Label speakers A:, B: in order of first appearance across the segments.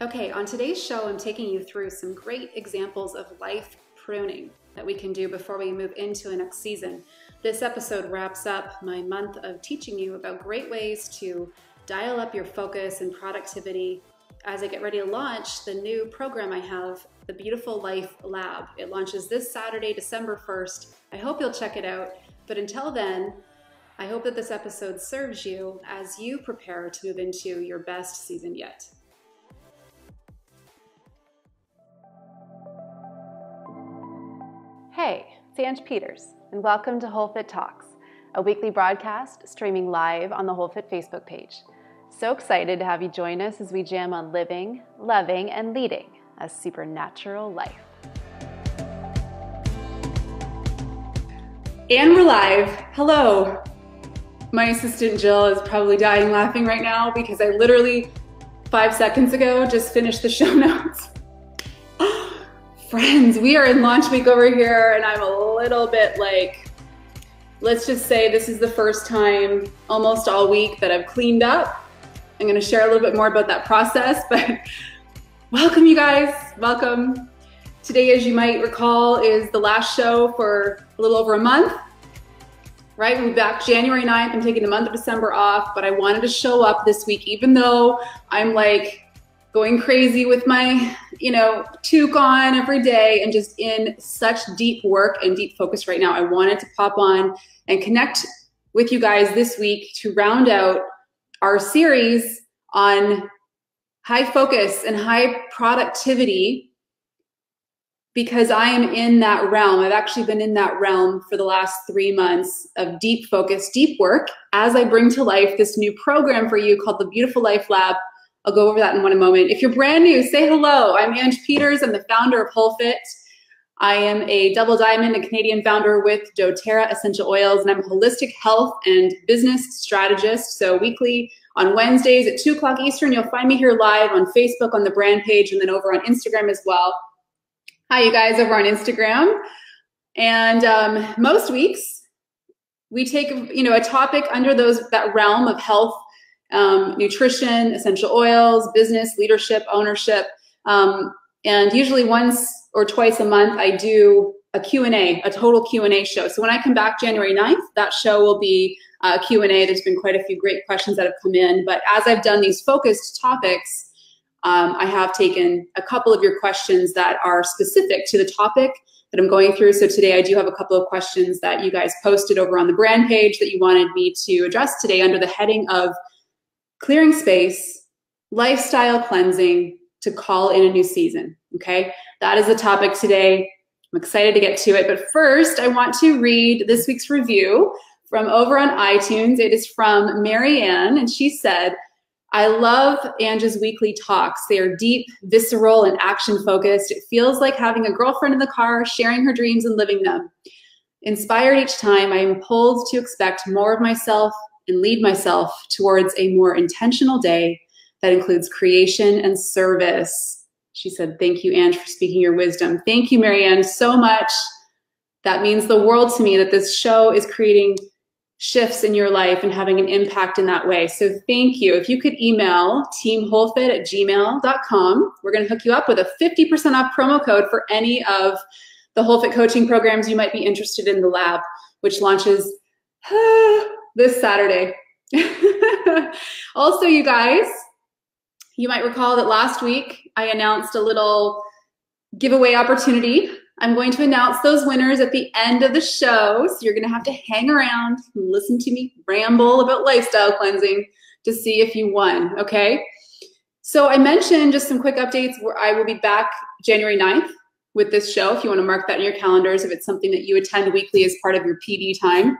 A: Okay, on today's show, I'm taking you through some great examples of life pruning that we can do before we move into the next season. This episode wraps up my month of teaching you about great ways to dial up your focus and productivity as I get ready to launch the new program I have, the Beautiful Life Lab. It launches this Saturday, December 1st. I hope you'll check it out. But until then, I hope that this episode serves you as you prepare to move into your best season yet.
B: Hey, it's Ange Peters, and welcome to Holfit Talks, a weekly broadcast streaming live on the Holfit Facebook page. So excited to have you join us as we jam on living, loving, and leading a supernatural life.
A: And we're live. Hello. My assistant Jill is probably dying laughing right now because I literally 5 seconds ago just finished the show notes. Friends, we are in launch week over here and I'm a little bit like, let's just say this is the first time almost all week that I've cleaned up. I'm going to share a little bit more about that process, but welcome you guys, welcome. Today, as you might recall, is the last show for a little over a month, right? We'll be back January 9th. I'm taking the month of December off, but I wanted to show up this week, even though I'm like going crazy with my, toque on every day and just in such deep work and deep focus right now. I wanted to pop on and connect with you guys this week to round out our series on high focus and high productivity, because I am in that realm. I've actually been in that realm for the last 3 months of deep focus, deep work, as I bring to life this new program for you called the Beautiful Life Lab. I'll go over that in one moment. If you're brand new, say hello. I'm Ange Peters. I'm the founder of Holfit. I am a double diamond and Canadian founder with doTERRA essential oils, and I'm a holistic health and business strategist. So weekly on Wednesdays at 2 o'clock Eastern, you'll find me here live on Facebook on the brand page and then over on Instagram as well. Hi, you guys over on Instagram. And most weeks we take a topic under that realm of health, nutrition, essential oils, business, leadership, ownership. And usually once or twice a month, I do a Q&A, a total Q&A show. So when I come back January 9th, that show will be a Q&A. There's been quite a few great questions that have come in. But as I've done these focused topics, I have taken a couple of your questions that are specific to the topic that I'm going through. So today I do have a couple of questions that you guys posted over on the brand page that you wanted me to address today under the heading of clearing space, lifestyle cleansing to call in a new season, okay? That is the topic today. I'm excited to get to it, but first I want to read this week's review from over on iTunes. It is from Marianne, and she said, I love Ange's weekly talks. They are deep, visceral, and action-focused. It feels like having a girlfriend in the car, sharing her dreams and living them. Inspired each time, I am pulled to expect more of myself and lead myself towards a more intentional day that includes creation and service. She said, thank you, Ange, for speaking your wisdom. Thank you, Marianne, so much. That means the world to me that this show is creating shifts in your life and having an impact in that way. So thank you. If you could email teamholfit@gmail.com, we're going to hook you up with a 50% off promo code for any of the Holfit coaching programs you might be interested in the lab, which launches this Saturday. Also, you guys, you might recall that last week I announced a little giveaway opportunity. I'm going to announce those winners at the end of the show. So you're going to have to hang around and listen to me ramble about lifestyle cleansing to see if you won, okay? So I mentioned just some quick updates where I will be back January 9th with this show, if you want to mark that in your calendars, if it's something that you attend weekly as part of your PD time.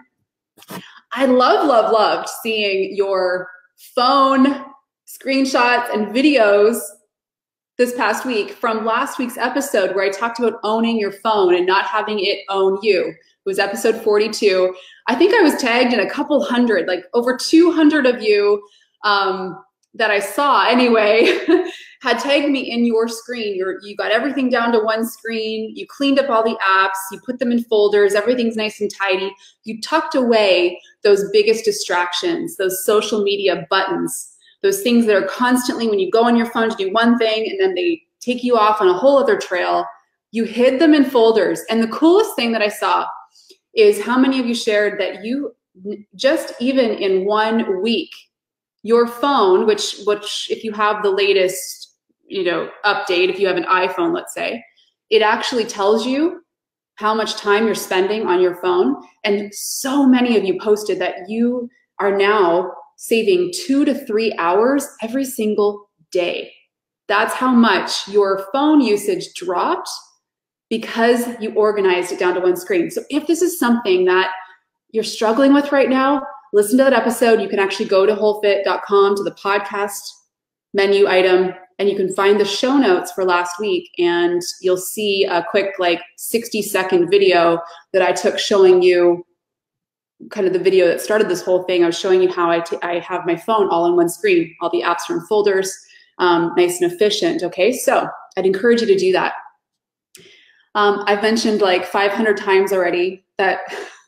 A: I loved seeing your phone screenshots and videos this past week from last week's episode where I talked about owning your phone and not having it own you. It was episode 42. I think I was tagged in a couple hundred, like over 200 of you that I saw anyway, had tagged me in your screen. You got everything down to one screen. You cleaned up all the apps. You put them in folders. Everything's nice and tidy. You tucked away those biggest distractions, those social media buttons, those things that are constantly, when you go on your phone to do one thing and then they take you off on a whole other trail, you hid them in folders. And the coolest thing that I saw is how many of you shared that you just even in 1 week, your phone, which if you have the latest, update, if you have an iPhone, let's say, it actually tells you how much time you're spending on your phone. And so many of you posted that you are now saving 2 to 3 hours every single day. That's how much your phone usage dropped because you organized it down to one screen. So if this is something that you're struggling with right now, listen to that episode. You can actually go to holfit.com to the podcast menu item, and you can find the show notes for last week, and you'll see a quick 60-second video that I took showing you kind of the video that started this whole thing. I was showing you how I have my phone all on one screen. All the apps are in folders, nice and efficient. Okay, so I'd encourage you to do that. I've mentioned 500 times already that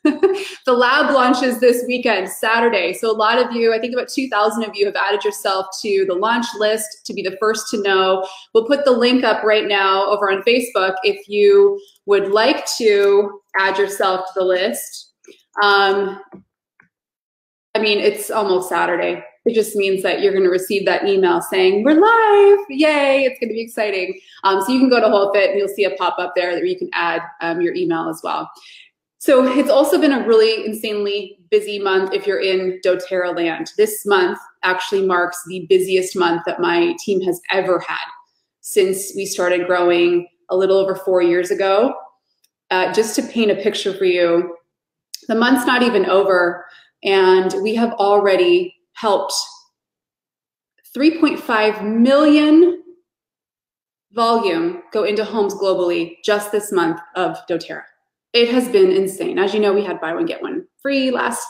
A: the lab launches this weekend, Saturday. So a lot of you, I think about 2,000 of you have added yourself to the launch list to be the first to know. We'll put the link up right now over on Facebook if you would like to add yourself to the list. It's almost Saturday. It just means that you're going to receive that email saying, we're live, yay, it's going to be exciting. So you can go to Holfit and you'll see a pop-up there that you can add your email as well. So it's also been a really insanely busy month if you're in doTERRA land. This month actually marks the busiest month that my team has ever had since we started growing a little over 4 years ago. Just to paint a picture for you, the month's not even over, and we have already helped 3.5 million volume go into homes globally just this month of doTERRA. It has been insane. As you know, we had buy one, get one free last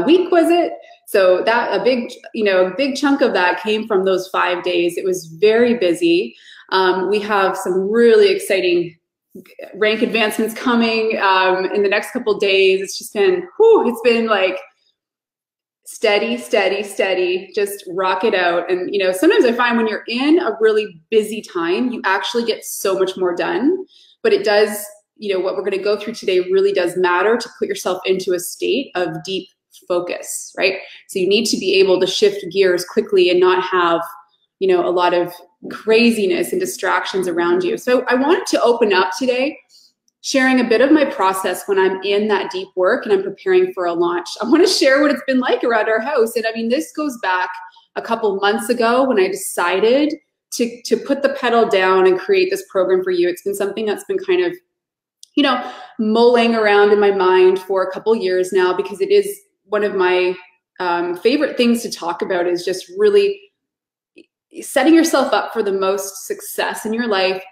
A: week, was it? So that a big chunk of that came from those 5 days. It was very busy. We have some really exciting rank advancements coming in the next couple of days. It's just been, it's been steady, just rock it out. And, sometimes I find when you're in a really busy time, you actually get so much more done, but it does, what we're going to go through today really does matter to put yourself into a state of deep focus, right? So you need to be able to shift gears quickly and not have, a lot of craziness and distractions around you. So I wanted to open up today sharing a bit of my process when I'm in that deep work and I'm preparing for a launch. I want to share what it's been like around our house. And this goes back a couple months ago when I decided to put the pedal down and create this program for you. It's been something that's been kind of, mulling around in my mind for a couple years now, because it is one of my favorite things to talk about, is just really setting yourself up for the most success in your life,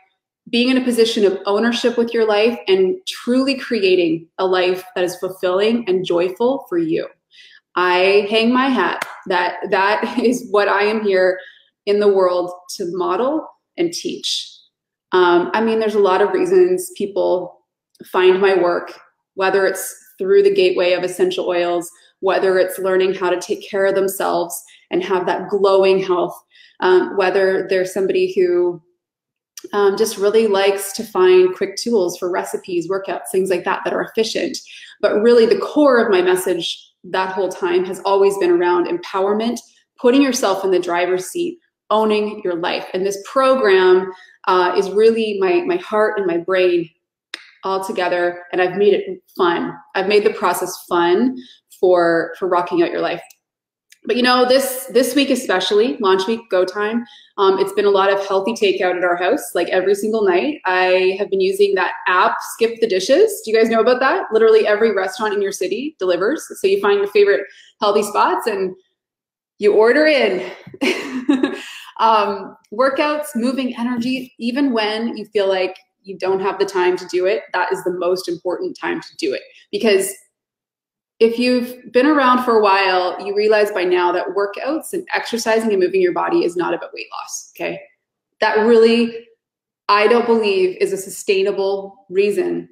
A: being in a position of ownership with your life, and truly creating a life that is fulfilling and joyful for you. I hang my hat that is what I am here in the world to model and teach. There's a lot of reasons people find my work, whether it's through the gateway of essential oils, whether it's learning how to take care of themselves and have that glowing health, whether there's somebody who just really likes to find quick tools for recipes, workouts, things like that are efficient. But really the core of my message that whole time has always been around empowerment, putting yourself in the driver's seat, owning your life. And this program is really my heart and my brain all together, and I've made it fun. I've made the process fun for rocking out your life. But this week especially, launch week, go time, it's been a lot of healthy takeout at our house, every single night. I have been using that app, Skip the Dishes. Do you guys know about that? Literally every restaurant in your city delivers. So you find your favorite healthy spots and you order in. Workouts, moving energy, even when you feel like you don't have the time to do it, that is the most important time to do it. Because if you've been around for a while, you realize by now that workouts and exercising and moving your body is not about weight loss, okay? That really, I don't believe, is a sustainable reason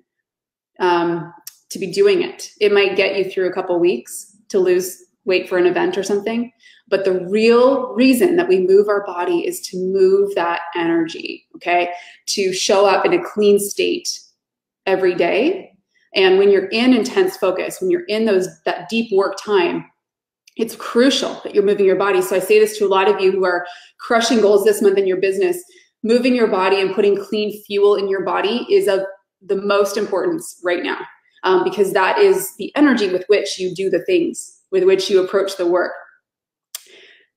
A: to be doing it. It might get you through a couple weeks to lose wait for an event or something. But the real reason that we move our body is to move that energy, okay? To show up in a clean state every day. And when you're in intense focus, when you're in that deep work time, it's crucial that you're moving your body. So I say this to a lot of you who are crushing goals this month in your business. Moving your body and putting clean fuel in your body is of the most importance right now, because that is the energy with which you do the things, with which you approach the work.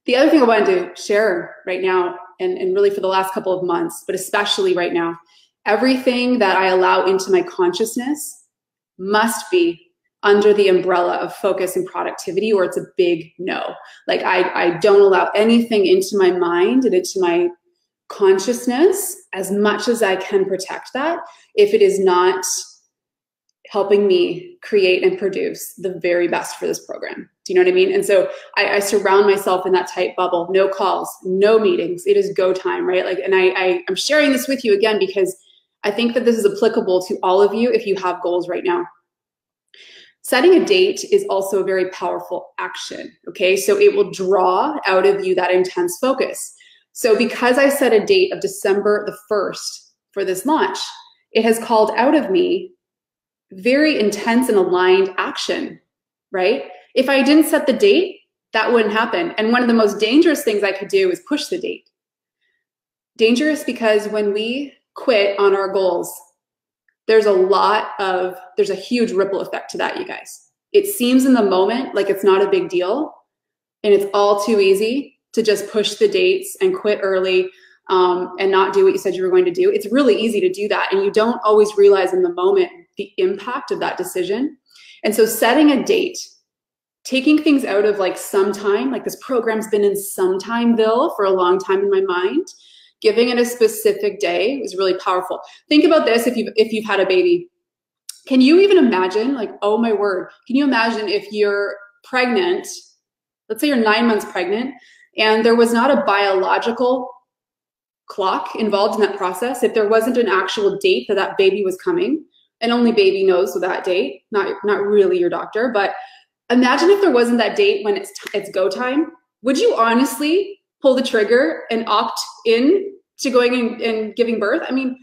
A: The other thing I wanted to share right now, and really for the last couple of months, but especially right now, everything that I allow into my consciousness must be under the umbrella of focus and productivity, or it's a big no. Like I don't allow anything into my mind and into my consciousness as much as I can protect that if it is not helping me create and produce the very best for this program. Do you know what I mean? And so I surround myself in that tight bubble. No calls, no meetings. It is go time, right? Like, and I'm sharing this with you again because I think that this is applicable to all of you if you have goals right now. Setting a date is also a very powerful action, okay? So it will draw out of you that intense focus. So because I set a date of December the 1st for this launch, it has called out of me very intense and aligned action, right? If I didn't set the date, that wouldn't happen. And one of the most dangerous things I could do is push the date. Dangerous because when we quit on our goals, there's a huge ripple effect to that, you guys. It seems in the moment like it's not a big deal, and it's all too easy to just push the dates and quit early and not do what you said you were going to do. It's really easy to do that, and you don't always realize in the moment the impact of that decision. And so setting a date, taking things out of like sometime, like this program's been in sometimeville for a long time in my mind, giving it a specific day is really powerful. Think about this if you've had a baby. Can you even imagine, like, oh my word, can you imagine if you're pregnant, let's say you're 9 months pregnant, and there was not a biological clock involved in that process, if there wasn't an actual date that that baby was coming, and only baby knows that date, not really your doctor, but imagine if there wasn't that date when it's go time. Would you honestly pull the trigger and opt in to going and giving birth? I mean,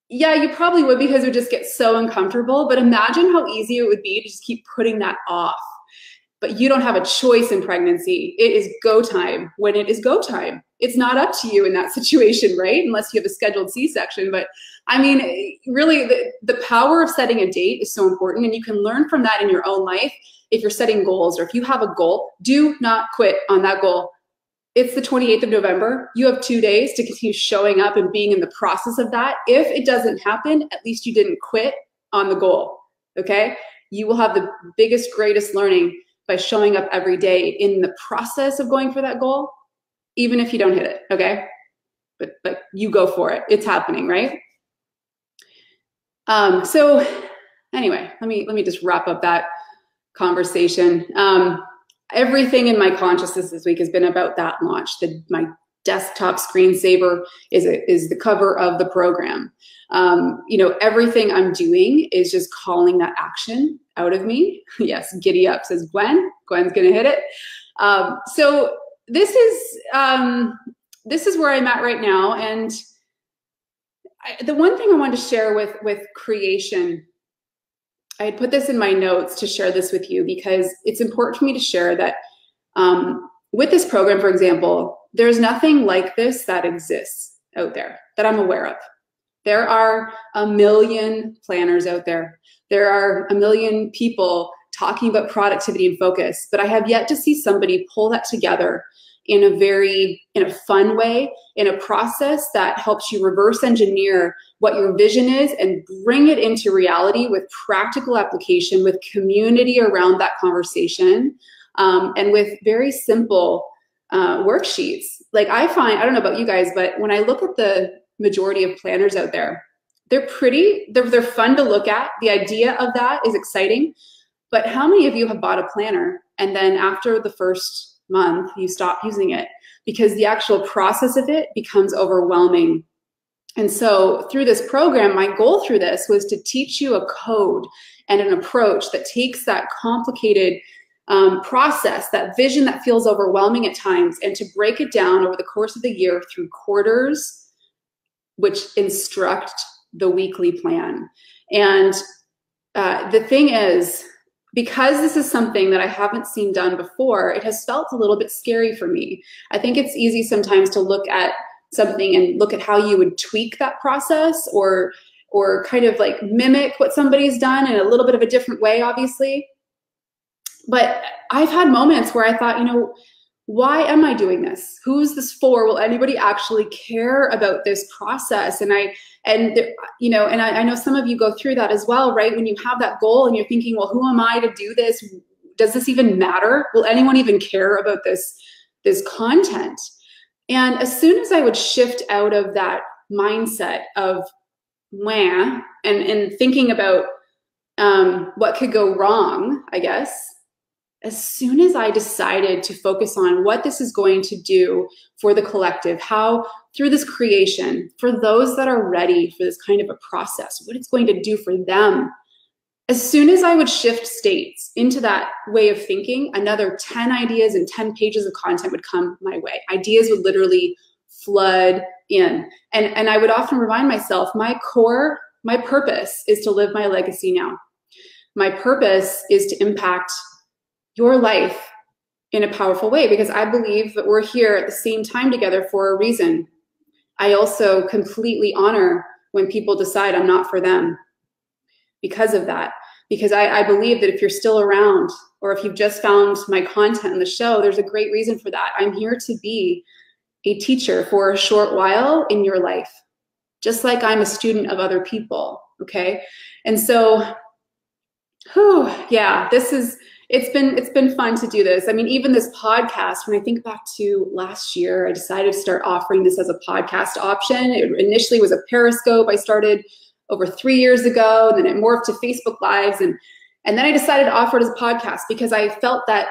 A: yeah, you probably would, because it would just get so uncomfortable, but imagine how easy it would be to just keep putting that off. But you don't have a choice in pregnancy. It is go time when it is go time. It's not up to you in that situation, right? Unless you have a scheduled C-section. But I mean, really, the power of setting a date is so important, and you can learn from that in your own life. If you're setting goals, or if you have a goal, do not quit on that goal. It's the 28th of November. You have 2 days to continue showing up and being in the process of that. If it doesn't happen, at least you didn't quit on the goal, okay? You will have the biggest, greatest learning by showing up every day in the process of going for that goal, even if you don't hit it, okay? But you go for it. It's happening, right? So anyway, let me just wrap up that conversation. Everything in my consciousness this week has been about that launch. My desktop screensaver is the cover of the program. Everything I'm doing is just calling that action out of me. Yes, giddy up, says Gwen. Gwen's gonna hit it. So this is where I'm at right now. And the one thing I wanted to share with creation, I had put this in my notes to share this with you because it's important for me to share that with this program, for example, there's nothing like this that exists out there that I'm aware of. There are a million planners out there. There are a million people talking about productivity and focus, but I have yet to see somebody pull that together in a fun way, in a process that helps you reverse engineer what your vision is and bring it into reality with practical application, with community around that conversation, and with very simple worksheets. Like I don't know about you guys, but when I look at the majority of planners out there, they're fun to look at. The idea of that is exciting, but how many of you have bought a planner and then after the first month you stop using it because the actual process of it becomes overwhelming? And so through this program, my goal through this was to teach you a code and an approach that takes that complicated process, that vision that feels overwhelming at times, and to break it down over the course of the year through quarters, which instruct the weekly plan. And the thing is, because this is something that I haven't seen done before, it has felt a little bit scary for me. I think it's easy sometimes to look at something and look at how you would tweak that process, or kind of like mimic what somebody's done in a little bit of a different way, obviously. But I've had moments where I thought, you know, why am I doing this? Who's this for? Will anybody actually care about this process? And I know some of you go through that as well, right? When you have that goal and you're thinking, well, who am I to do this? Does this even matter? Will anyone even care about this content? And as soon as I would shift out of that mindset of wah, and thinking about what could go wrong, I guess, as soon as I decided to focus on what this is going to do for the collective, how through this creation, for those that are ready for this kind of a process, what it's going to do for them, as soon as I would shift states into that way of thinking, another 10 ideas and 10 pages of content would come my way. Ideas would literally flood in. And I would often remind myself, my purpose is to live my legacy now. My purpose is to impact your life in a powerful way, because I believe that we're here at the same time together for a reason. I also completely honor when people decide I'm not for them because of that. Because I believe that if you're still around, or if you've just found my content in the show, there's a great reason for that. I'm here to be a teacher for a short while in your life, just like I'm a student of other people, okay? And so, yeah, it's been fun to do this. I mean, even this podcast, when I think back to last year, I decided to start offering this as a podcast option. It initially was a Periscope I started over 3 years ago, and then it morphed to Facebook Lives. And then I decided to offer it as a podcast because I felt that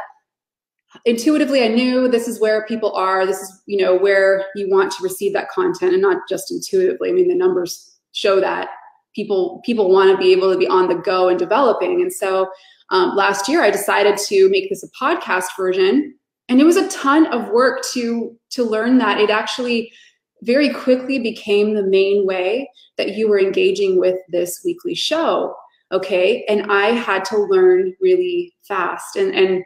A: intuitively I knew this is where people are. This is, you know, where you want to receive that content, and not just intuitively. I mean, the numbers show that people want to be able to be on the go and developing. And so last year I decided to make this a podcast version, and it was a ton of work to learn that. It actually very quickly became the main way that you were engaging with this weekly show, okay? And I had to learn really fast. And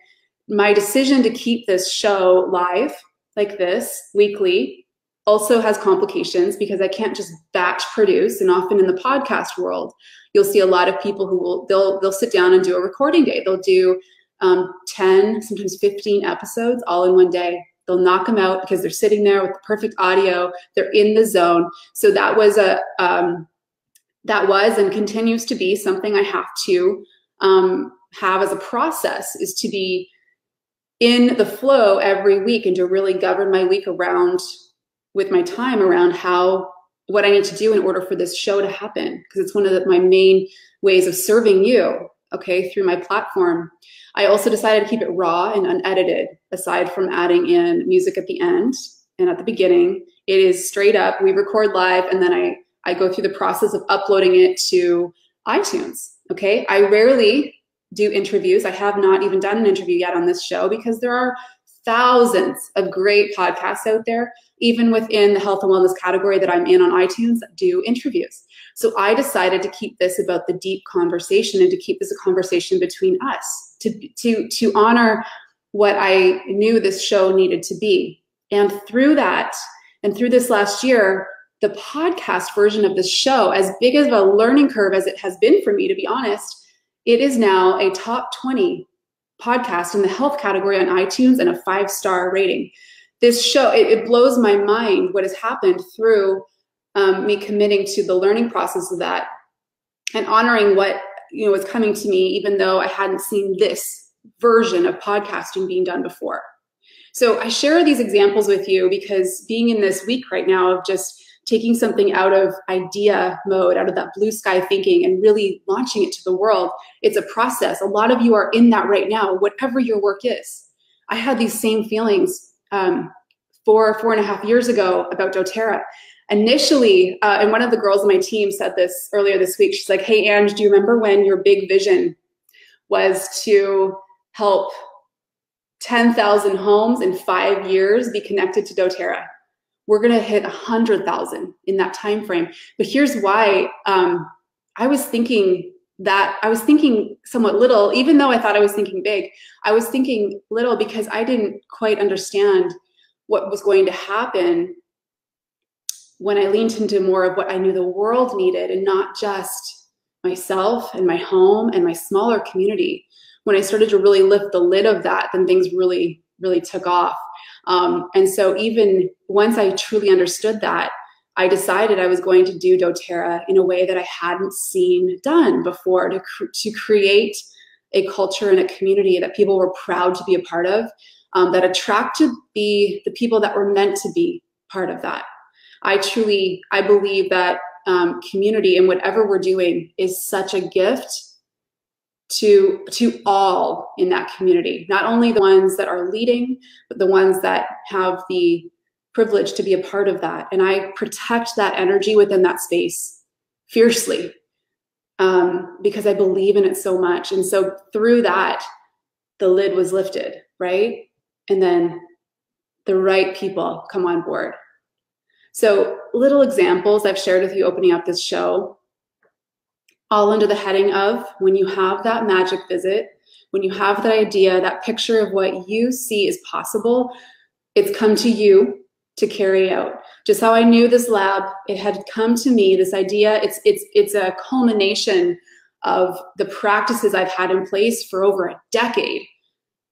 A: my decision to keep this show live like this weekly also has complications, because I can't just batch produce. And often in the podcast world, you'll see a lot of people who they'll sit down and do a recording day. They'll do 10, sometimes 15 episodes all in one day. They'll knock them out because they're sitting there with the perfect audio. They're in the zone. So that was and continues to be something I have to have as a process, is to be in the flow every week and to really govern my week around, with my time around what I need to do in order for this show to happen, because it's one of my main ways of serving you, okay, through my platform. I also decided to keep it raw and unedited, aside from adding in music at the end and at the beginning. It is straight up, we record live, and then I go through the process of uploading it to iTunes, okay? I rarely do interviews. I have not even done an interview yet on this show, because there are thousands of great podcasts out there, even within the health and wellness category that I'm in on iTunes, that do interviews. So I decided to keep this about the deep conversation, and to keep this a conversation between us, to honor what I knew this show needed to be. And through that, and through this last year, the podcast version of this show, as big of a learning curve as it has been for me, to be honest, it is now a top 20 podcast in the health category on iTunes and a 5-star rating. This show, it blows my mind what has happened through me committing to the learning process of that, and honoring what, you know, was coming to me, even though I hadn't seen this version of podcasting being done before. So I share these examples with you because being in this week right now of just taking something out of idea mode, out of that blue sky thinking, and really launching it to the world, it's a process. A lot of you are in that right now, whatever your work is. I had these same feelings 4.5 years ago about doTERRA. Initially, and one of the girls on my team said this earlier this week. She's like, hey, Ange, do you remember when your big vision was to help 10,000 homes in 5 years be connected to doTERRA. We're going to hit 100,000 in that time frame. But here's why. I was thinking somewhat little, even though I thought I was thinking big. I was thinking little because I didn't quite understand what was going to happen when I leaned into more of what I knew the world needed, and not just myself and my home and my smaller community. When I started to really lift the lid of that, then things really, really took off. And so even once I truly understood that, I decided I was going to do doTERRA in a way that I hadn't seen done before, to create a culture and a community that people were proud to be a part of, that attracted the people that were meant to be part of that. I believe that community and whatever we're doing is such a gift to all in that community, not only the ones that are leading, but the ones that have the privilege to be a part of that. And I protect that energy within that space fiercely, because I believe in it so much. And so through that, the lid was lifted, right? And then the right people come on board. So little examples I've shared with you opening up this show, all under the heading of, when you have that magic visit, when you have that idea, that picture of what you see is possible, it's come to you to carry out. Just how I knew this lab, it had come to me, this idea, it's a culmination of the practices I've had in place for over a decade,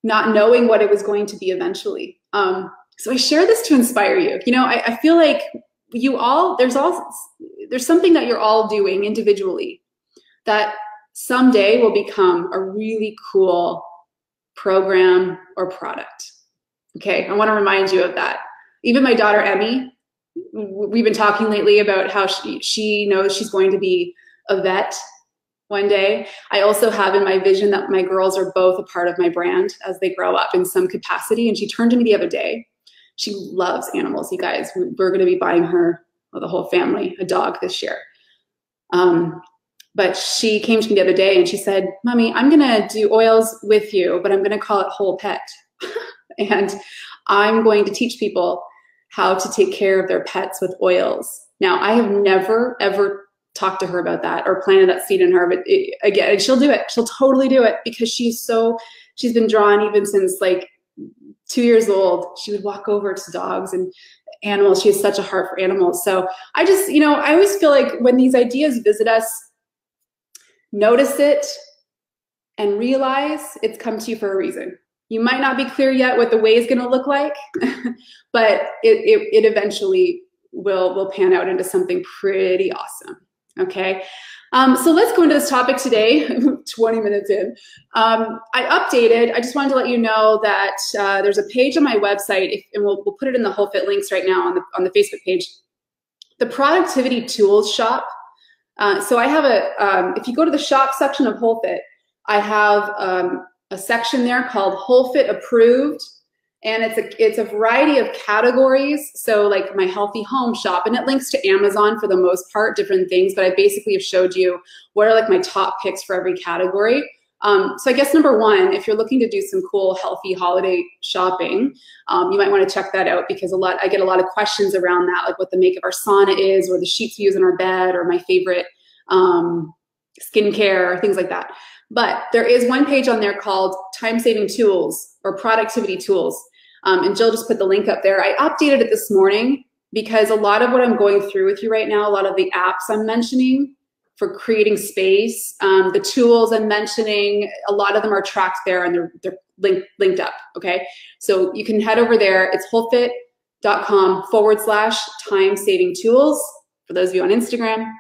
A: not knowing what it was going to be eventually. So I share this to inspire you. You know, I feel like there's something that you're all doing individually that someday will become a really cool program or product. Okay, I want to remind you of that. Even my daughter, Emmy, we've been talking lately about how she knows she's going to be a vet one day. I also have in my vision that my girls are both a part of my brand as they grow up in some capacity. And she turned to me the other day. She loves animals, you guys. We're going to be buying her, well, the whole family, a dog this year. But she came to me the other day and she said, Mommy, I'm going to do oils with you, but I'm going to call it Whole Pet. And I'm going to teach people how to take care of their pets with oils. Now, I have never, ever talked to her about that or planted that seed in her, but again, she'll do it. She'll totally do it because she's been drawn even since like 2 years old. She would walk over to dogs and animals. She has such a heart for animals. So I just, I always feel like when these ideas visit us, notice it and realize it's come to you for a reason. You might not be clear yet what the way is going to look like, but it eventually will pan out into something pretty awesome. Okay. So let's go into this topic today, 20 minutes in. I just wanted to let you know that there's a page on my website, and we'll put it in the Holfit links right now on the Facebook page, the Productivity Tools Shop. So I have if you go to the shop section of Holfit, I have a section there called Holfit Approved. And it's a variety of categories. So like my healthy home shop, and it links to Amazon for the most part, different things, but I basically have showed you what are like my top picks for every category. So I guess number one, if you're looking to do some cool, healthy holiday shopping, you might want to check that out because I get a lot of questions around that, like what the make of our sauna is, or the sheets we use in our bed, or my favorite skincare, or things like that. But there is one page on there called Time-Saving Tools or Productivity Tools. And Jill just put the link up there. I updated it this morning because a lot of what I'm going through with you right now, a lot of the apps I'm mentioning for creating space, the tools I'm mentioning, a lot of them are tracked there and they're linked up, okay? So you can head over there. It's holfit.com/time-saving tools for those of you on Instagram,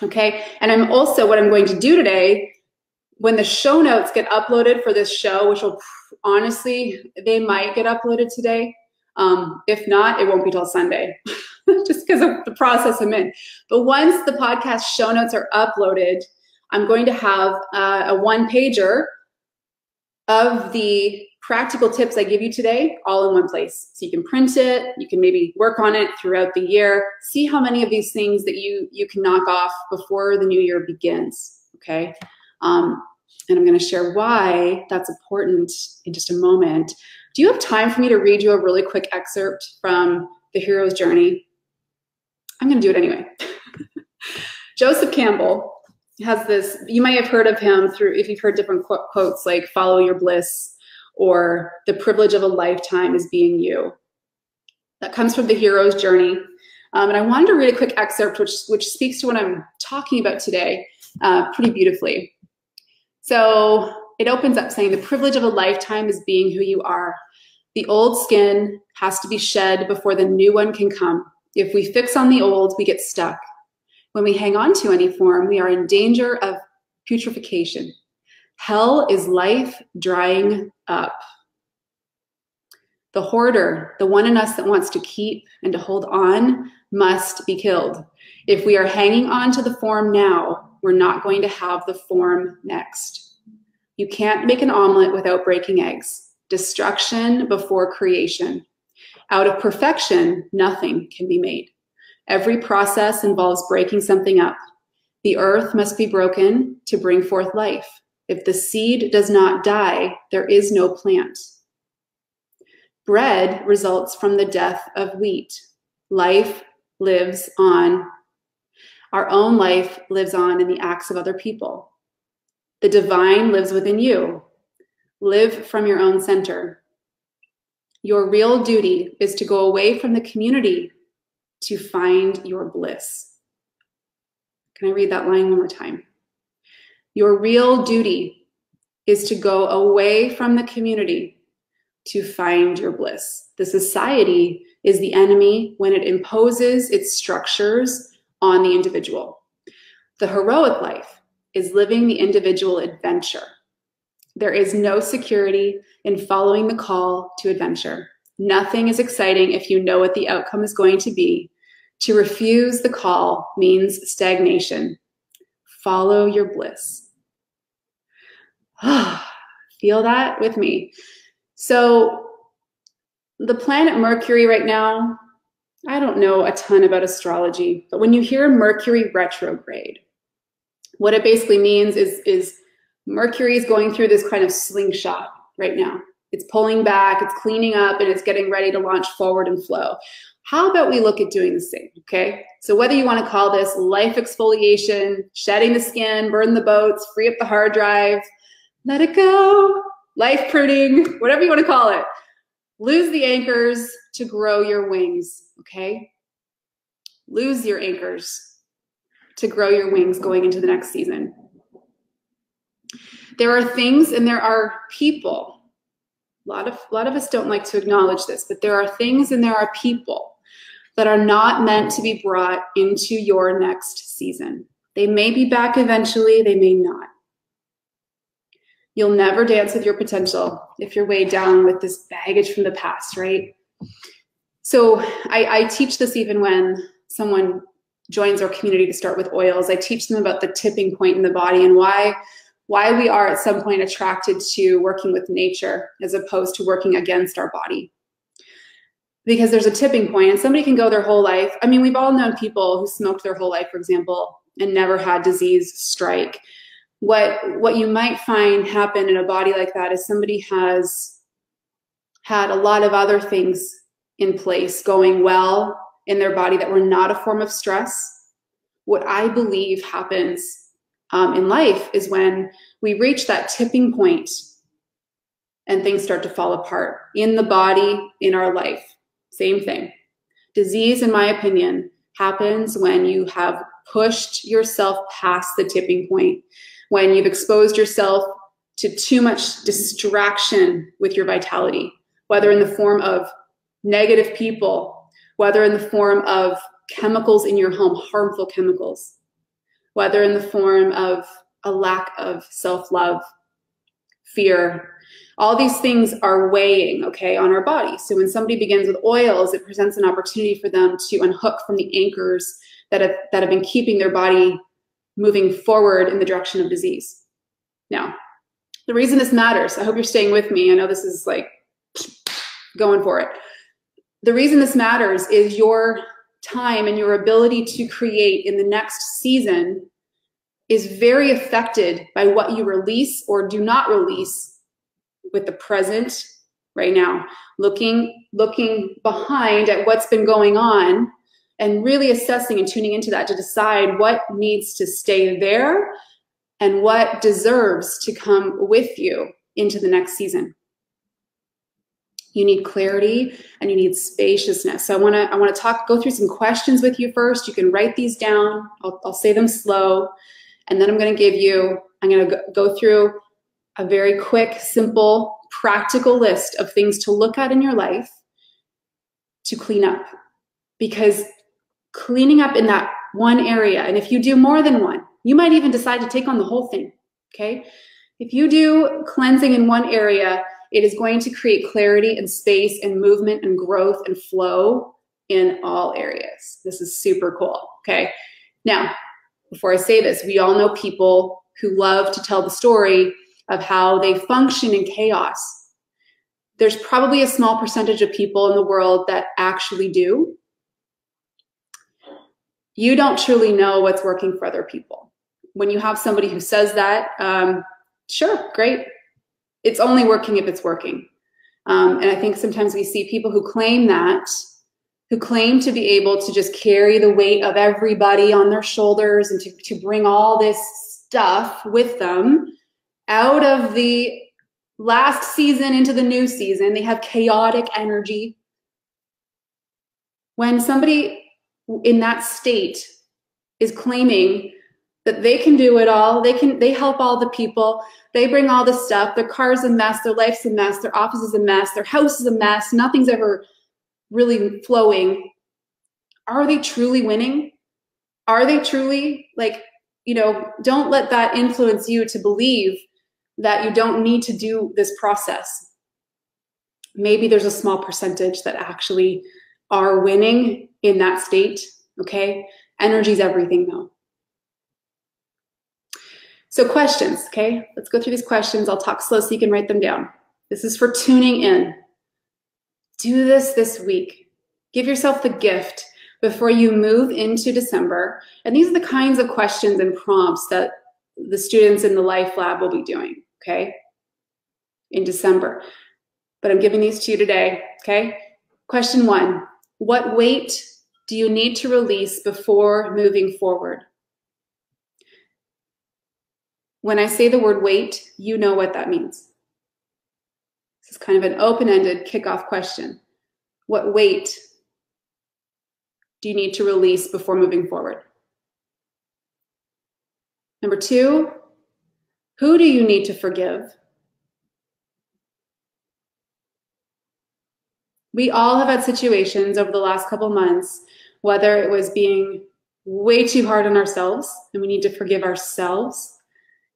A: okay? And what I'm going to do today, when the show notes get uploaded for this show, which will honestly, they might get uploaded today. If not, it won't be till Sunday, just because of the process I'm in. But once the podcast show notes are uploaded, I'm going to have a one-pager of the practical tips I give you today all in one place. So you can print it, you can maybe work on it throughout the year, see how many of these things that you can knock off before the new year begins, okay? And I'm going to share why that's important in just a moment. Do you have time for me to read you a really quick excerpt from The Hero's Journey? I'm going to do it anyway. Joseph Campbell has this, you might have heard of him through, if you've heard different quotes like follow your bliss or the privilege of a lifetime is being you. That comes from The Hero's Journey. And I wanted to read a quick excerpt which speaks to what I'm talking about today pretty beautifully. So it opens up saying the privilege of a lifetime is being who you are. The old skin has to be shed before the new one can come. If we fix on the old, we get stuck. When we hang on to any form, we are in danger of putrefaction. Hell is life drying up. The hoarder, the one in us that wants to keep and to hold on, must be killed. If we are hanging on to the form now, we're not going to have the form next. You can't make an omelet without breaking eggs. Destruction before creation. Out of perfection, nothing can be made. Every process involves breaking something up. The earth must be broken to bring forth life. If the seed does not die, there is no plant. Bread results from the death of wheat. Life lives on. Our own life lives on in the acts of other people. The divine lives within you. Live from your own center. Your real duty is to go away from the community to find your bliss. Can I read that line one more time? Your real duty is to go away from the community to find your bliss. The society is the enemy when it imposes its structures on the individual. The heroic life is living the individual adventure. There is no security in following the call to adventure. Nothing is exciting if you know what the outcome is going to be. To refuse the call means stagnation. Follow your bliss. Feel that with me. So the planet Mercury right now, I don't know a ton about astrology, but when you hear Mercury retrograde, what it basically means is Mercury is going through this kind of slingshot right now. It's pulling back, it's cleaning up, and it's getting ready to launch forward and flow. How about we look at doing the same, okay? So whether you want to call this life exfoliation, shedding the skin, burn the boats, free up the hard drive, let it go, life pruning, whatever you want to call it. Lose the anchors to grow your wings, okay? Lose your anchors to grow your wings going into the next season. There are things and there are people. A lot of us don't like to acknowledge this, but there are things and there are people that are not meant to be brought into your next season. They may be back eventually, they may not. You'll never dance with your potential if you're weighed down with this baggage from the past, right? So I teach this even when someone joins our community to start with oils. I teach them about the tipping point in the body and why we are at some point attracted to working with nature as opposed to working against our body. Because there's a tipping point and somebody can go their whole life. I mean, we've all known people who smoked their whole life, for example, and never had disease strike. What you might find happen in a body like that is somebody has had a lot of other things in place going well in their body that were not a form of stress. What I believe happens in life is when we reach that tipping point and things start to fall apart in the body, in our life. Same thing. Disease, in my opinion, happens when you have pushed yourself past the tipping point, when you've exposed yourself to too much distraction with your vitality, whether in the form of negative people, whether in the form of chemicals in your home, harmful chemicals, whether in the form of a lack of self-love, fear. All these things are weighing, okay, on our body. So when somebody begins with oils, it presents an opportunity for them to unhook from the anchors that have been keeping their body moving forward in the direction of disease. Now, the reason this matters, I hope you're staying with me. I know this is like going for it. The reason this matters is your time and your ability to create in the next season is very affected by what you release or do not release with the present right now. Looking behind at what's been going on and really assessing and tuning into that to decide what needs to stay there and what deserves to come with you into the next season. You need clarity and you need spaciousness. So I want to go through some questions with you first. You can write these down. I'll say them slow, and then I'm going to go through a very quick, simple, practical list of things to look at in your life to clean up. Because cleaning up in that one area, and if you do more than one, you might even decide to take on the whole thing, okay? If you do cleansing in one area, it is going to create clarity and space and movement and growth and flow in all areas. This is super cool, okay? Now, before I say this, we all know people who love to tell the story of how they function in chaos. There's probably a small percentage of people in the world that actually do. You don't truly know what's working for other people. When you have somebody who says that, sure, great. It's only working if it's working. And I think sometimes we see people who claim that, who claim to be able to just carry the weight of everybody on their shoulders and to bring all this stuff with them out of the last season into the new season. They have chaotic energy. When somebody in that state is claiming that they can do it all, they help all the people, they bring all the stuff, their car's a mess, their life's a mess, their office is a mess, their house is a mess, nothing's ever really flowing. Are they truly winning? Are they truly, don't let that influence you to believe that you don't need to do this process. Maybe there's a small percentage that actually are winning in that state, okay? Energy's everything though. So questions, okay? Let's go through these questions. I'll talk slow so you can write them down. This is for tuning in. Do this week. Give yourself the gift before you move into December. And these are the kinds of questions and prompts that the students in the Life Lab will be doing, okay? In December. But I'm giving these to you today, okay? Question 1, what weight do you need to release before moving forward? When I say the word weight, you know what that means. This is kind of an open-ended kickoff question. What weight do you need to release before moving forward? Number 2, who do you need to forgive? We all have had situations over the last couple months, whether it was being way too hard on ourselves and we need to forgive ourselves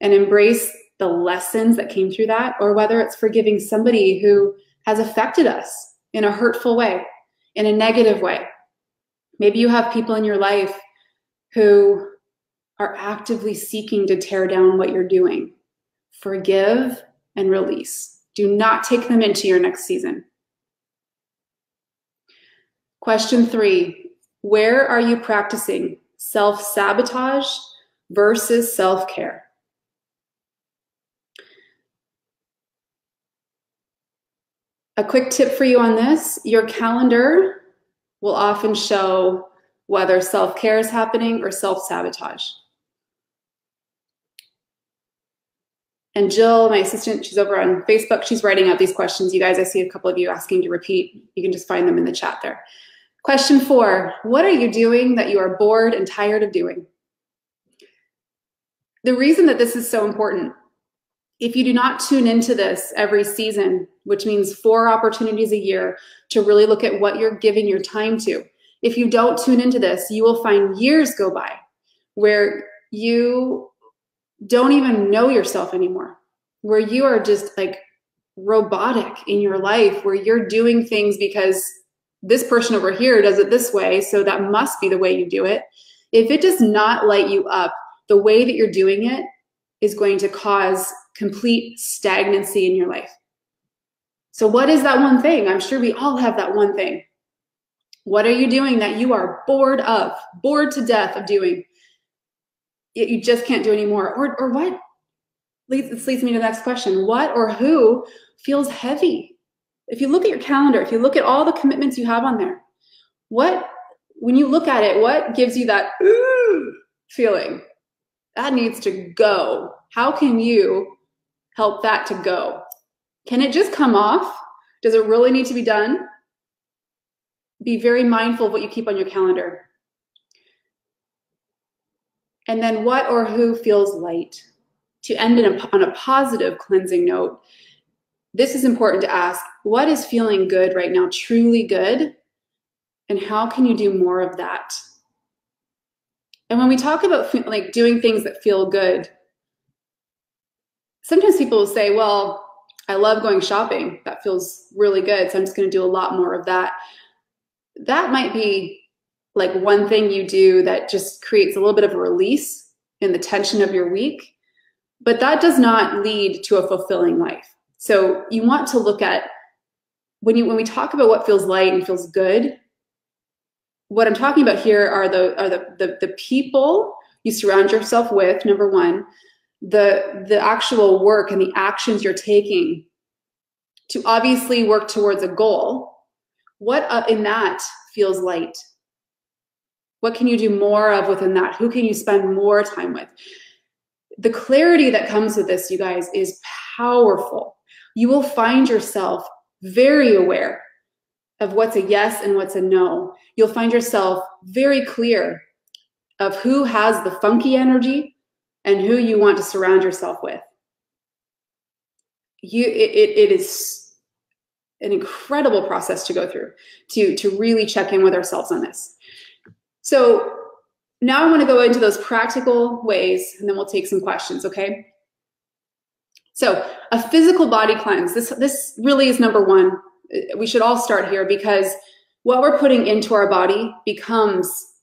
A: and embrace the lessons that came through that, or whether it's forgiving somebody who has affected us in a hurtful way, in a negative way. Maybe you have people in your life who are actively seeking to tear down what you're doing. Forgive and release. Do not take them into your next season. Question 3, where are you practicing self-sabotage versus self-care? A quick tip for you on this, your calendar will often show whether self-care is happening or self-sabotage. And Jill, my assistant, she's over on Facebook, she's writing out these questions. You guys, I see a couple of you asking to repeat. You can just find them in the chat there. Question 4, what are you doing that you are bored and tired of doing? The reason that this is so important, if you do not tune into this every season, which means 4 opportunities a year to really look at what you're giving your time to, if you don't tune into this, you will find years go by where you don't even know yourself anymore, where you are just like robotic in your life, where you're doing things because this person over here does it this way, so that must be the way you do it. If it does not light you up, the way that you're doing it is going to cause complete stagnancy in your life. So what is that one thing? I'm sure we all have that one thing. What are you doing that you are bored of, bored to death of doing? you just can't do anymore. Or what? This leads me to the next question. What or who feels heavy? If you look at your calendar, if you look at all the commitments you have on there, when you look at it, what gives you that feeling? That needs to go. How can you help that to go? Can it just come off? Does it really need to be done? Be very mindful of what you keep on your calendar. And then what or who feels light? To end on a positive cleansing note, this is important to ask, what is feeling good right now, truly good? And how can you do more of that? And when we talk about like doing things that feel good, sometimes people will say, well, I love going shopping. That feels really good. So I'm just going to do a lot more of that. That might be like one thing you do that just creates a little bit of a release in the tension of your week, but that does not lead to a fulfilling life. So you want to look at when we talk about what feels light and feels good, what I'm talking about here are the people you surround yourself with, number one, the actual work and the actions you're taking to obviously work towards a goal. What in that feels light? What can you do more of within that? Who can you spend more time with? The clarity that comes with this, you guys, is powerful. You will find yourself very aware of what's a yes and what's a no. You'll find yourself very clear of who has the funky energy and who you want to surround yourself with. It is an incredible process to go through to really check in with ourselves on this. So now I want to go into those practical ways, and then we'll take some questions, okay? So a physical body cleanse, this really is number one. We should all start here because what we're putting into our body becomes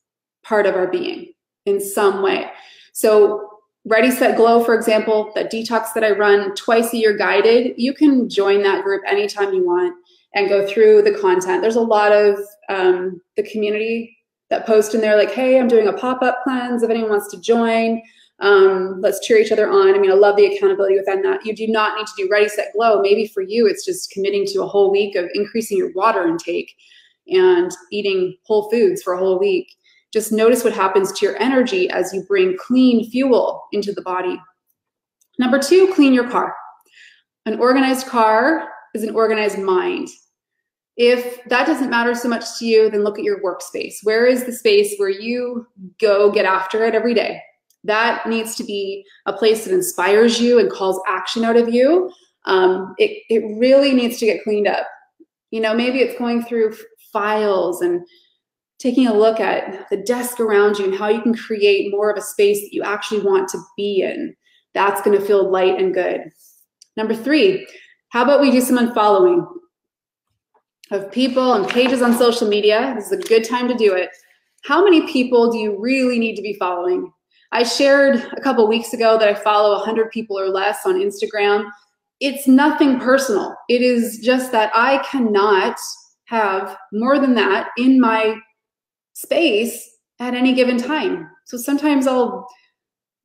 A: part of our being in some way. So Ready, Set, Glow, for example, that detox that I run twice a year guided, you can join that group anytime you want and go through the content. There's a lot of the community that post in there like, hey, I'm doing a pop-up cleanse if anyone wants to join. Let's cheer each other on. I mean, I love the accountability within that. You do not need to do Ready, Set, Glow. Maybe for you, it's just committing to a whole week of increasing your water intake and eating whole foods for a whole week. Just notice what happens to your energy as you bring clean fuel into the body. Number two, clean your car. An organized car is an organized mind. If that doesn't matter so much to you, then look at your workspace. Where is the space where you go get after it every day? That needs to be a place that inspires you and calls action out of you. It really needs to get cleaned up. You know, maybe it's going through files and taking a look at the desk around you and how you can create more of a space that you actually want to be in. That's going to feel light and good. Number three, how about we do some unfollowing of people and pages on social media? This is a good time to do it. How many people do you really need to be following? I shared a couple weeks ago that I follow 100 people or less on Instagram. It's nothing personal. It is just that I cannot have more than that in my space at any given time. So sometimes I'll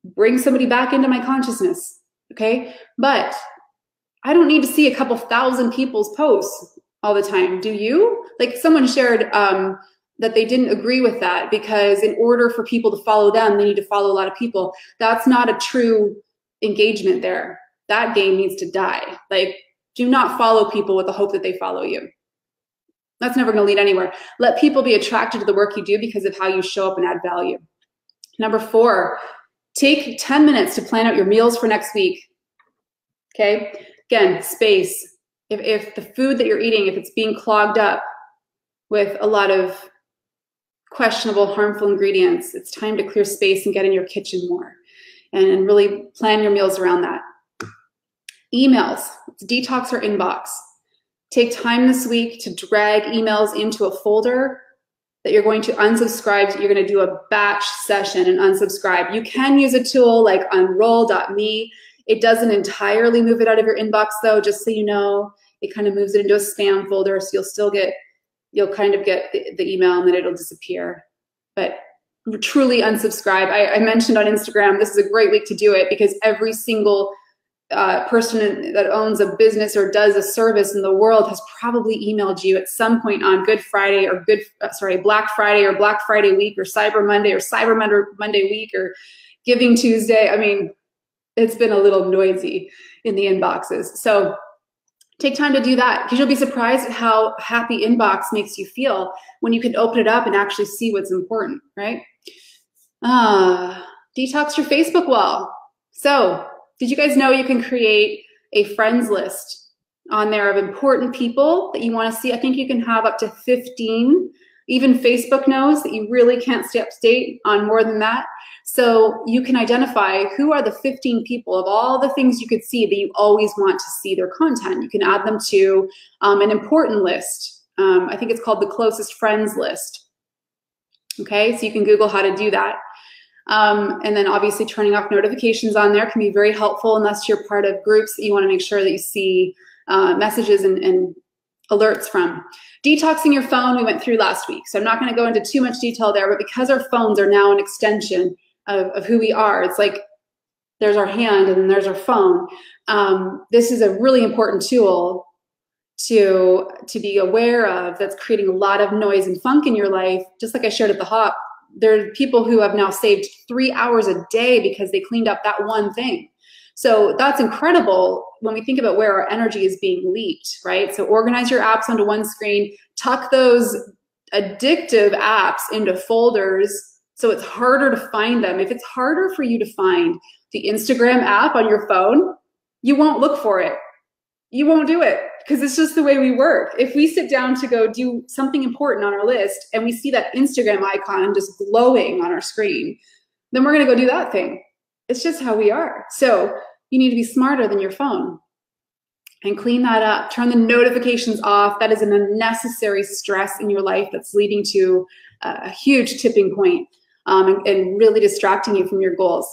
A: bring somebody back into my consciousness, okay? But I don't need to see a couple thousand people's posts all the time. Do you? Like someone shared that they didn't agree with that because in order for people to follow them, they need to follow a lot of people. That's not a true engagement there. That game needs to die. Like, do not follow people with the hope that they follow you. That's never going to lead anywhere. Let people be attracted to the work you do because of how you show up and add value. Number four, take 10 minutes to plan out your meals for next week. Okay? Again, space. If the food that you're eating, if it's being clogged up with a lot of questionable, harmful ingredients, it's time to clear space and get in your kitchen more and really plan your meals around that. Emails. Let's detox our inbox. Take time this week to drag emails into a folder that you're going to unsubscribe. You're going to do a batch session and unsubscribe. You can use a tool like unroll.me. It doesn't entirely move it out of your inbox though, just so you know. It kind of moves it into a spam folder, so you'll kind of get the email and then it'll disappear. But truly unsubscribe. I mentioned on Instagram, this is a great week to do it because every single person that owns a business or does a service in the world has probably emailed you at some point on Good Friday or Black Friday or Black Friday week or Cyber Monday or Cyber Monday week or Giving Tuesday. I mean, it's been a little noisy in the inboxes. So take time to do that because you'll be surprised at how happy inbox makes you feel when you can open it up and actually see what's important, right? Detox your Facebook wall. So did you guys know you can create a friends list on there of important people that you want to see? I think you can have up to 15. Even Facebook knows that you really can't stay up to date on more than that. So you can identify who are the 15 people of all the things you could see that you always want to see their content. You can add them to an important list. I think it's called the closest friends list. Okay, so you can Google how to do that. And then obviously turning off notifications on there can be very helpful unless you're part of groups that you want to make sure that you see messages and alerts from. Detoxing your phone, we went through last week. So I'm not going to go into too much detail there, but because our phones are now an extension of who we are, it's like there's our hand and then there's our phone. This is a really important tool to be aware of that's creating a lot of noise and funk in your life. Just like I shared at the hop, there are people who have now saved 3 hours a day because they cleaned up that one thing. So that's incredible when we think about where our energy is being leaked, right? So organize your apps onto one screen, tuck those addictive apps into folders so it's harder to find them. If it's harder for you to find the Instagram app on your phone, you won't look for it. You won't do it because it's just the way we work. If we sit down to go do something important on our list and we see that Instagram icon just glowing on our screen, then we're going to go do that thing. It's just how we are. So you need to be smarter than your phone and clean that up. Turn the notifications off. That is an unnecessary stress in your life that's leading to a huge tipping point and really distracting you from your goals.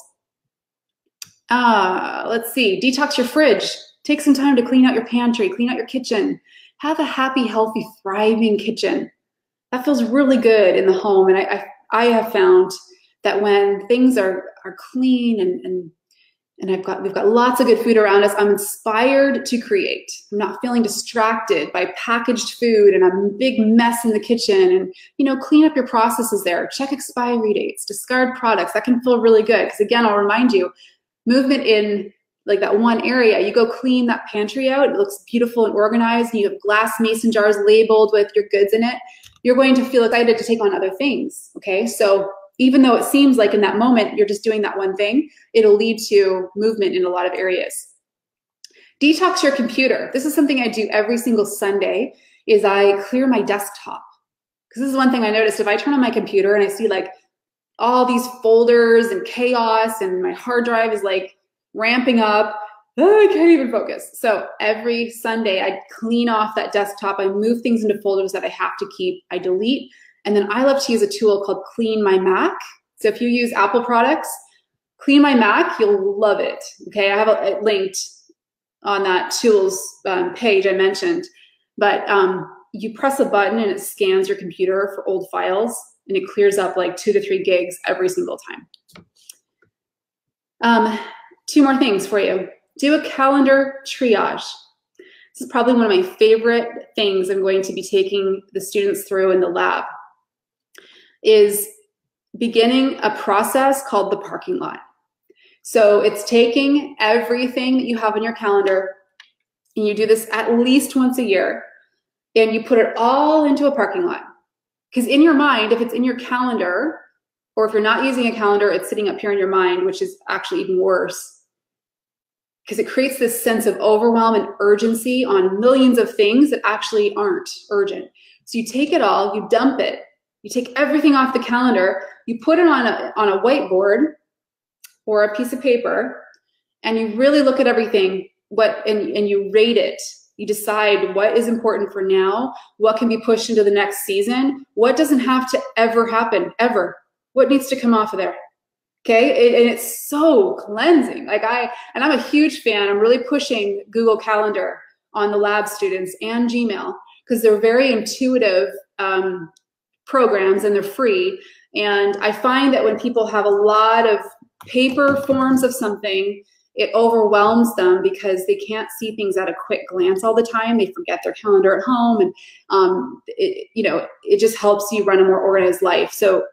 A: Let's see, detox your fridge. Take some time to clean out your pantry, clean out your kitchen. Have a happy, healthy, thriving kitchen. That feels really good in the home. And I have found that when things are clean and we've got lots of good food around us, I'm inspired to create. I'm not feeling distracted by packaged food and a big mess in the kitchen. And, clean up your processes there. Check expiry dates, discard products. That can feel really good. Because again, I'll remind you, movement in like that one area, you go clean that pantry out, it looks beautiful and organized, and you have glass mason jars labeled with your goods in it, you're going to feel excited to take on other things, okay? So even though it seems like in that moment you're just doing that one thing, it'll lead to movement in a lot of areas. Detox your computer. This is something I do every single Sunday, is I clear my desktop. Because this is one thing I noticed, if I turn on my computer and I see like all these folders and chaos and my hard drive is like ramping up, I can't even focus. So every Sunday I clean off that desktop, I move things into folders that I have to keep, I delete, and then I love to use a tool called Clean My Mac. So if you use Apple products, Clean My Mac, you'll love it. Okay, I have it linked on that tools page I mentioned, but you press a button and it scans your computer for old files and it clears up like 2 to 3 gigs every single time. 2 more things for you. Do a calendar triage. This is probably one of my favorite things I'm going to be taking the students through in the lab, is beginning a process called the parking lot. So it's taking everything that you have in your calendar, and you do this at least once a year, and you put it all into a parking lot. Because in your mind, if it's in your calendar, or if you're not using a calendar, it's sitting up here in your mind, which is actually even worse, because it creates this sense of overwhelm and urgency on millions of things that actually aren't urgent. So you take it all, you dump it, you take everything off the calendar, you put it on a whiteboard or a piece of paper, and you really look at everything, and you rate it. You decide what is important for now, what can be pushed into the next season, what doesn't have to ever happen, ever. What needs to come off of there? Okay, and it's so cleansing. I'm a huge fan. I'm really pushing Google Calendar on the lab students and Gmail because they're very intuitive programs and they're free. And I find that when people have a lot of paper forms of something, it overwhelms them because they can't see things at a quick glance all the time. They forget their calendar at home, and it just helps you run a more organized life. So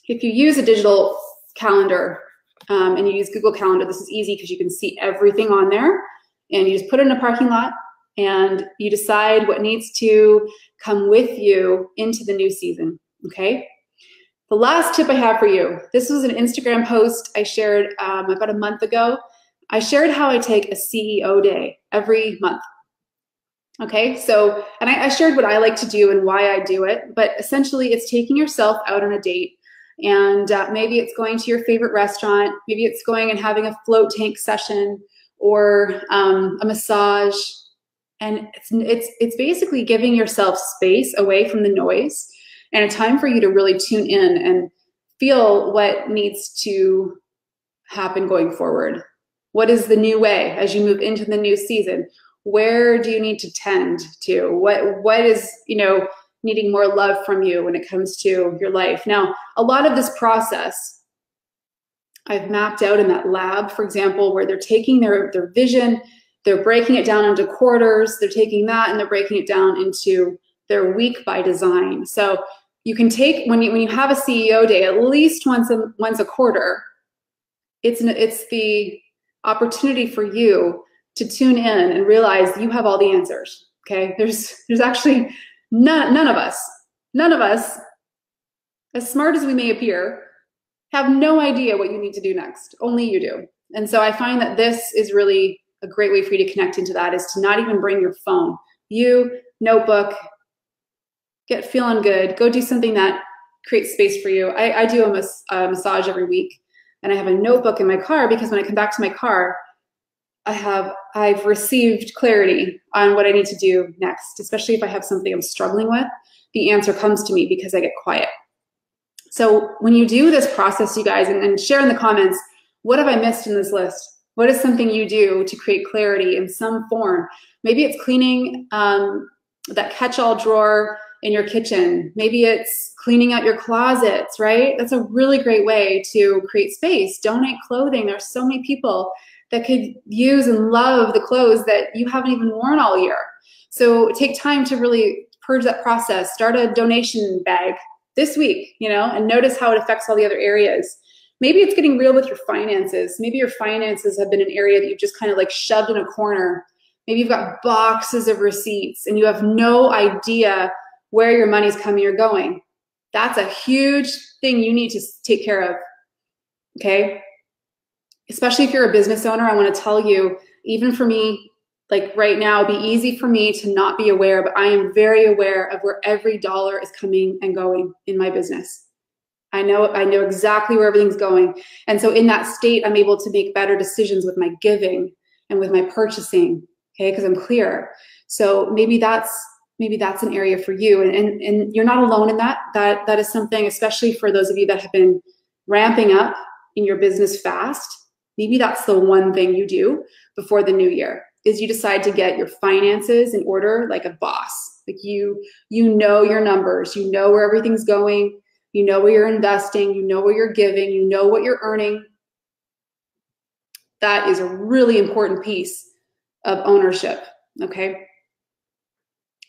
A: if you use a digital calendar and you use Google Calendar, this is easy because you can see everything on there, and you just put it in a parking lot and you decide what needs to come with you into the new season, okay? The last tip I have for you, this was an Instagram post I shared about a month ago. I shared how I take a CEO day every month. Okay, so, and I shared what I like to do and why I do it, but essentially it's taking yourself out on a date, and maybe it's going to your favorite restaurant, maybe it's going and having a float tank session or a massage, and it's basically giving yourself space away from the noise and a time for you to really tune in and feel what needs to happen going forward. What is the new way as you move into the new season? Where do you need to tend to? What is, needing more love from you when it comes to your life? Now, a lot of this process I've mapped out in that lab, for example, where they're taking their vision, they're breaking it down into quarters, they're taking that and they're breaking it down into their week by design. So you can take, when you have a CEO day, at least once a quarter, it's the opportunity for you to tune in and realize you have all the answers. Okay, there's actually none of us, as smart as we may appear, have no idea what you need to do next. Only you do. And so I find that this is really a great way for you to connect into that, is to not even bring your phone. You, notebook, get feeling good, go do something that creates space for you. I do a massage every week, and I have a notebook in my car because when I come back to my car, I've received clarity on what I need to do next, especially if I have something I'm struggling with. The answer comes to me because I get quiet. So when you do this process, you guys, and share in the comments, what have I missed in this list? What is something you do to create clarity in some form? Maybe it's cleaning that catch-all drawer in your kitchen. Maybe it's cleaning out your closets, right? That's a really great way to create space. Donate clothing. There's so many people that could use and love the clothes that you haven't even worn all year. So take time to really purge that process. Start a donation bag this week, and notice how it affects all the other areas. Maybe it's getting real with your finances. Maybe your finances have been an area that you've just kind of like shoved in a corner. Maybe you've got boxes of receipts and you have no idea where your money's coming or going. That's a huge thing you need to take care of, okay? Especially if you're a business owner, I want to tell you, even for me, like right now, it'd be easy for me to not be aware, but I am very aware of where every dollar is coming and going in my business. I know exactly where everything's going. And so in that state, I'm able to make better decisions with my giving and with my purchasing, okay, because I'm clear. So maybe that's an area for you. And you're not alone in that. That is something, especially for those of you that have been ramping up in your business fast. Maybe that's the one thing you do before the new year, is you decide to get your finances in order like a boss. Like you know your numbers, you know where everything's going, you know where you're investing, you know where you're giving, you know what you're earning. That is a really important piece of ownership, okay?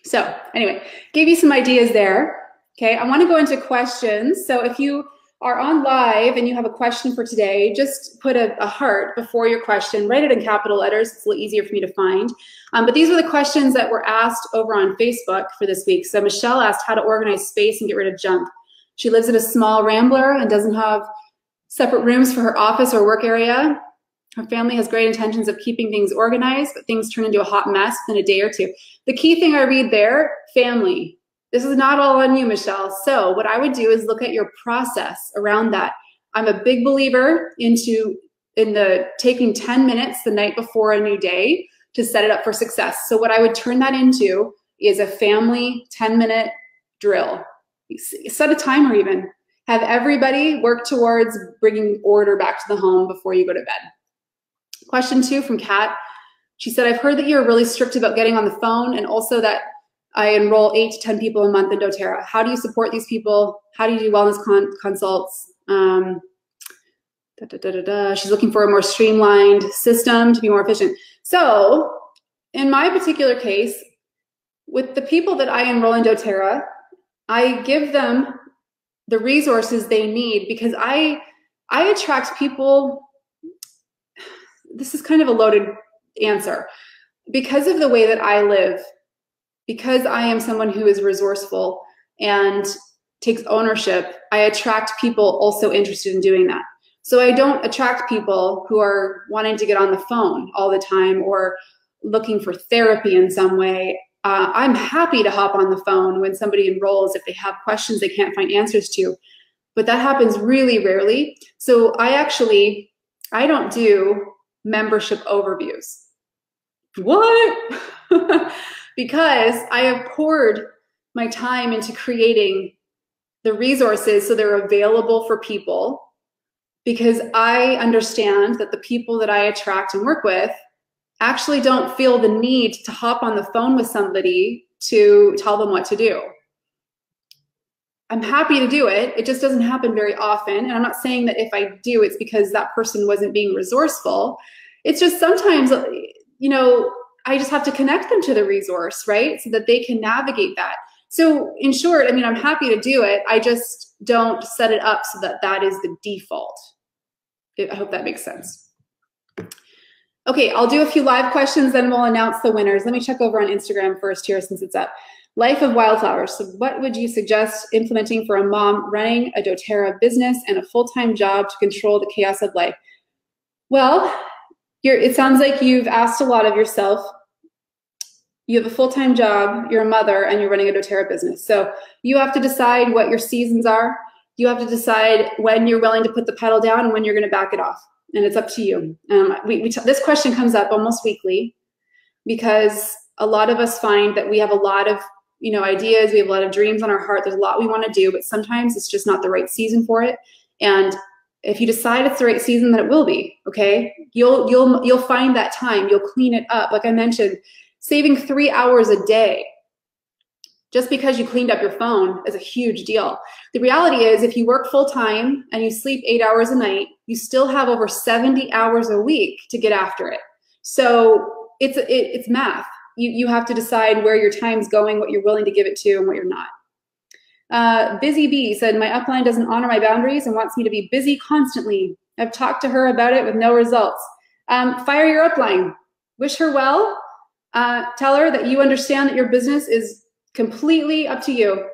A: So anyway, gave you some ideas there, okay? I wanna go into questions. So if you are on live and you have a question for today, just put a heart before your question. Write it in capital letters. It's a little easier for me to find. But these were the questions that were asked over on Facebook for this week. So Michelle asked how to organize space and get rid of junk. She lives in a small rambler and doesn't have separate rooms for her office or work area. Her family has great intentions of keeping things organized, but things turn into a hot mess within a day or two. The key thing I read there, family. This is not all on you, Michelle. So what I would do is look at your process around that. I'm a big believer in taking 10 minutes the night before a new day to set it up for success. So what I would turn that into is a family 10-minute drill. Set a timer even. Have everybody work towards bringing order back to the home before you go to bed. Question 2 from Kat. She said, I've heard that you're really strict about getting on the phone and also that I enroll 8 to 10 people a month in doTERRA. How do you support these people? How do you do wellness consults? She's looking for a more streamlined system to be more efficient. So in my particular case, with the people that I enroll in doTERRA, I give them the resources they need because I attract people. This is kind of a loaded answer. Because of the way that I live, because I am someone who is resourceful and takes ownership, I attract people also interested in doing that. So I don't attract people who are wanting to get on the phone all the time or looking for therapy in some way. I'm happy to hop on the phone when somebody enrolls if they have questions they can't find answers to, but that happens really rarely. So I don't do membership overviews. What? Because I have poured my time into creating the resources so they're available for people, because I understand that the people that I attract and work with actually don't feel the need to hop on the phone with somebody to tell them what to do. I'm happy to do it. It just doesn't happen very often. And I'm not saying that if I do, it's because that person wasn't being resourceful. It's just sometimes, I just have to connect them to the resource, right? So that they can navigate that. So in short, I'm happy to do it. I just don't set it up so that that is the default. I hope that makes sense. Okay, I'll do a few live questions, then we'll announce the winners. Let me check over on Instagram first here since it's up. Life of Wildflowers. So what would you suggest implementing for a mom running a doTERRA business and a full-time job to control the chaos of life? Well, it sounds like you've asked a lot of yourself. You have a full-time job, you're a mother, and you're running a doTERRA business. So you have to decide what your seasons are. You have to decide when you're willing to put the pedal down and when you're going to back it off. And it's up to you. This question comes up almost weekly because a lot of us find that we have a lot of ideas. We have a lot of dreams on our heart. There's a lot we want to do, but sometimes it's just not the right season for it. And if you decide it's the right season, then it will be. Okay, you'll find that time. You'll clean it up. Like I mentioned, saving 3 hours a day just because you cleaned up your phone is a huge deal. The reality is, if you work full time and you sleep 8 hours a night, you still have over 70 hours a week to get after it. So it's math. You have to decide where your time's going, what you're willing to give it to, and what you're not. Busy Bee said, my upline doesn't honor my boundaries and wants me to be busy constantly. I've talked to her about it with no results. Fire your upline. Wish her well. Tell her that you understand that your business is completely up to you.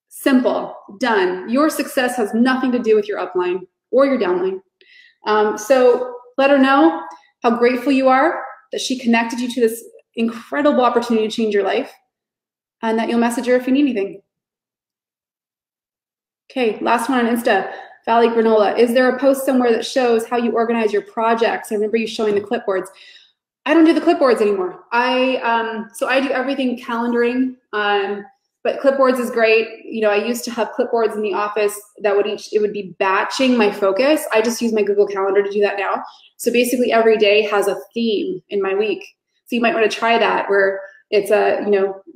A: Simple, done. Your success has nothing to do with your upline or your downline. So let her know how grateful you are that she connected you to this incredible opportunity to change your life, and that you'll message her if you need anything. Okay, last one on Insta. Valley Granola. Is there a post somewhere that shows how you organize your projects? I remember you showing the clipboards. I don't do the clipboards anymore. So I do everything calendaring, but clipboards is great. I used to have clipboards in the office that it would be batching my focus. I just use my Google Calendar to do that now. So basically every day has a theme in my week. So you might want to try that, where it's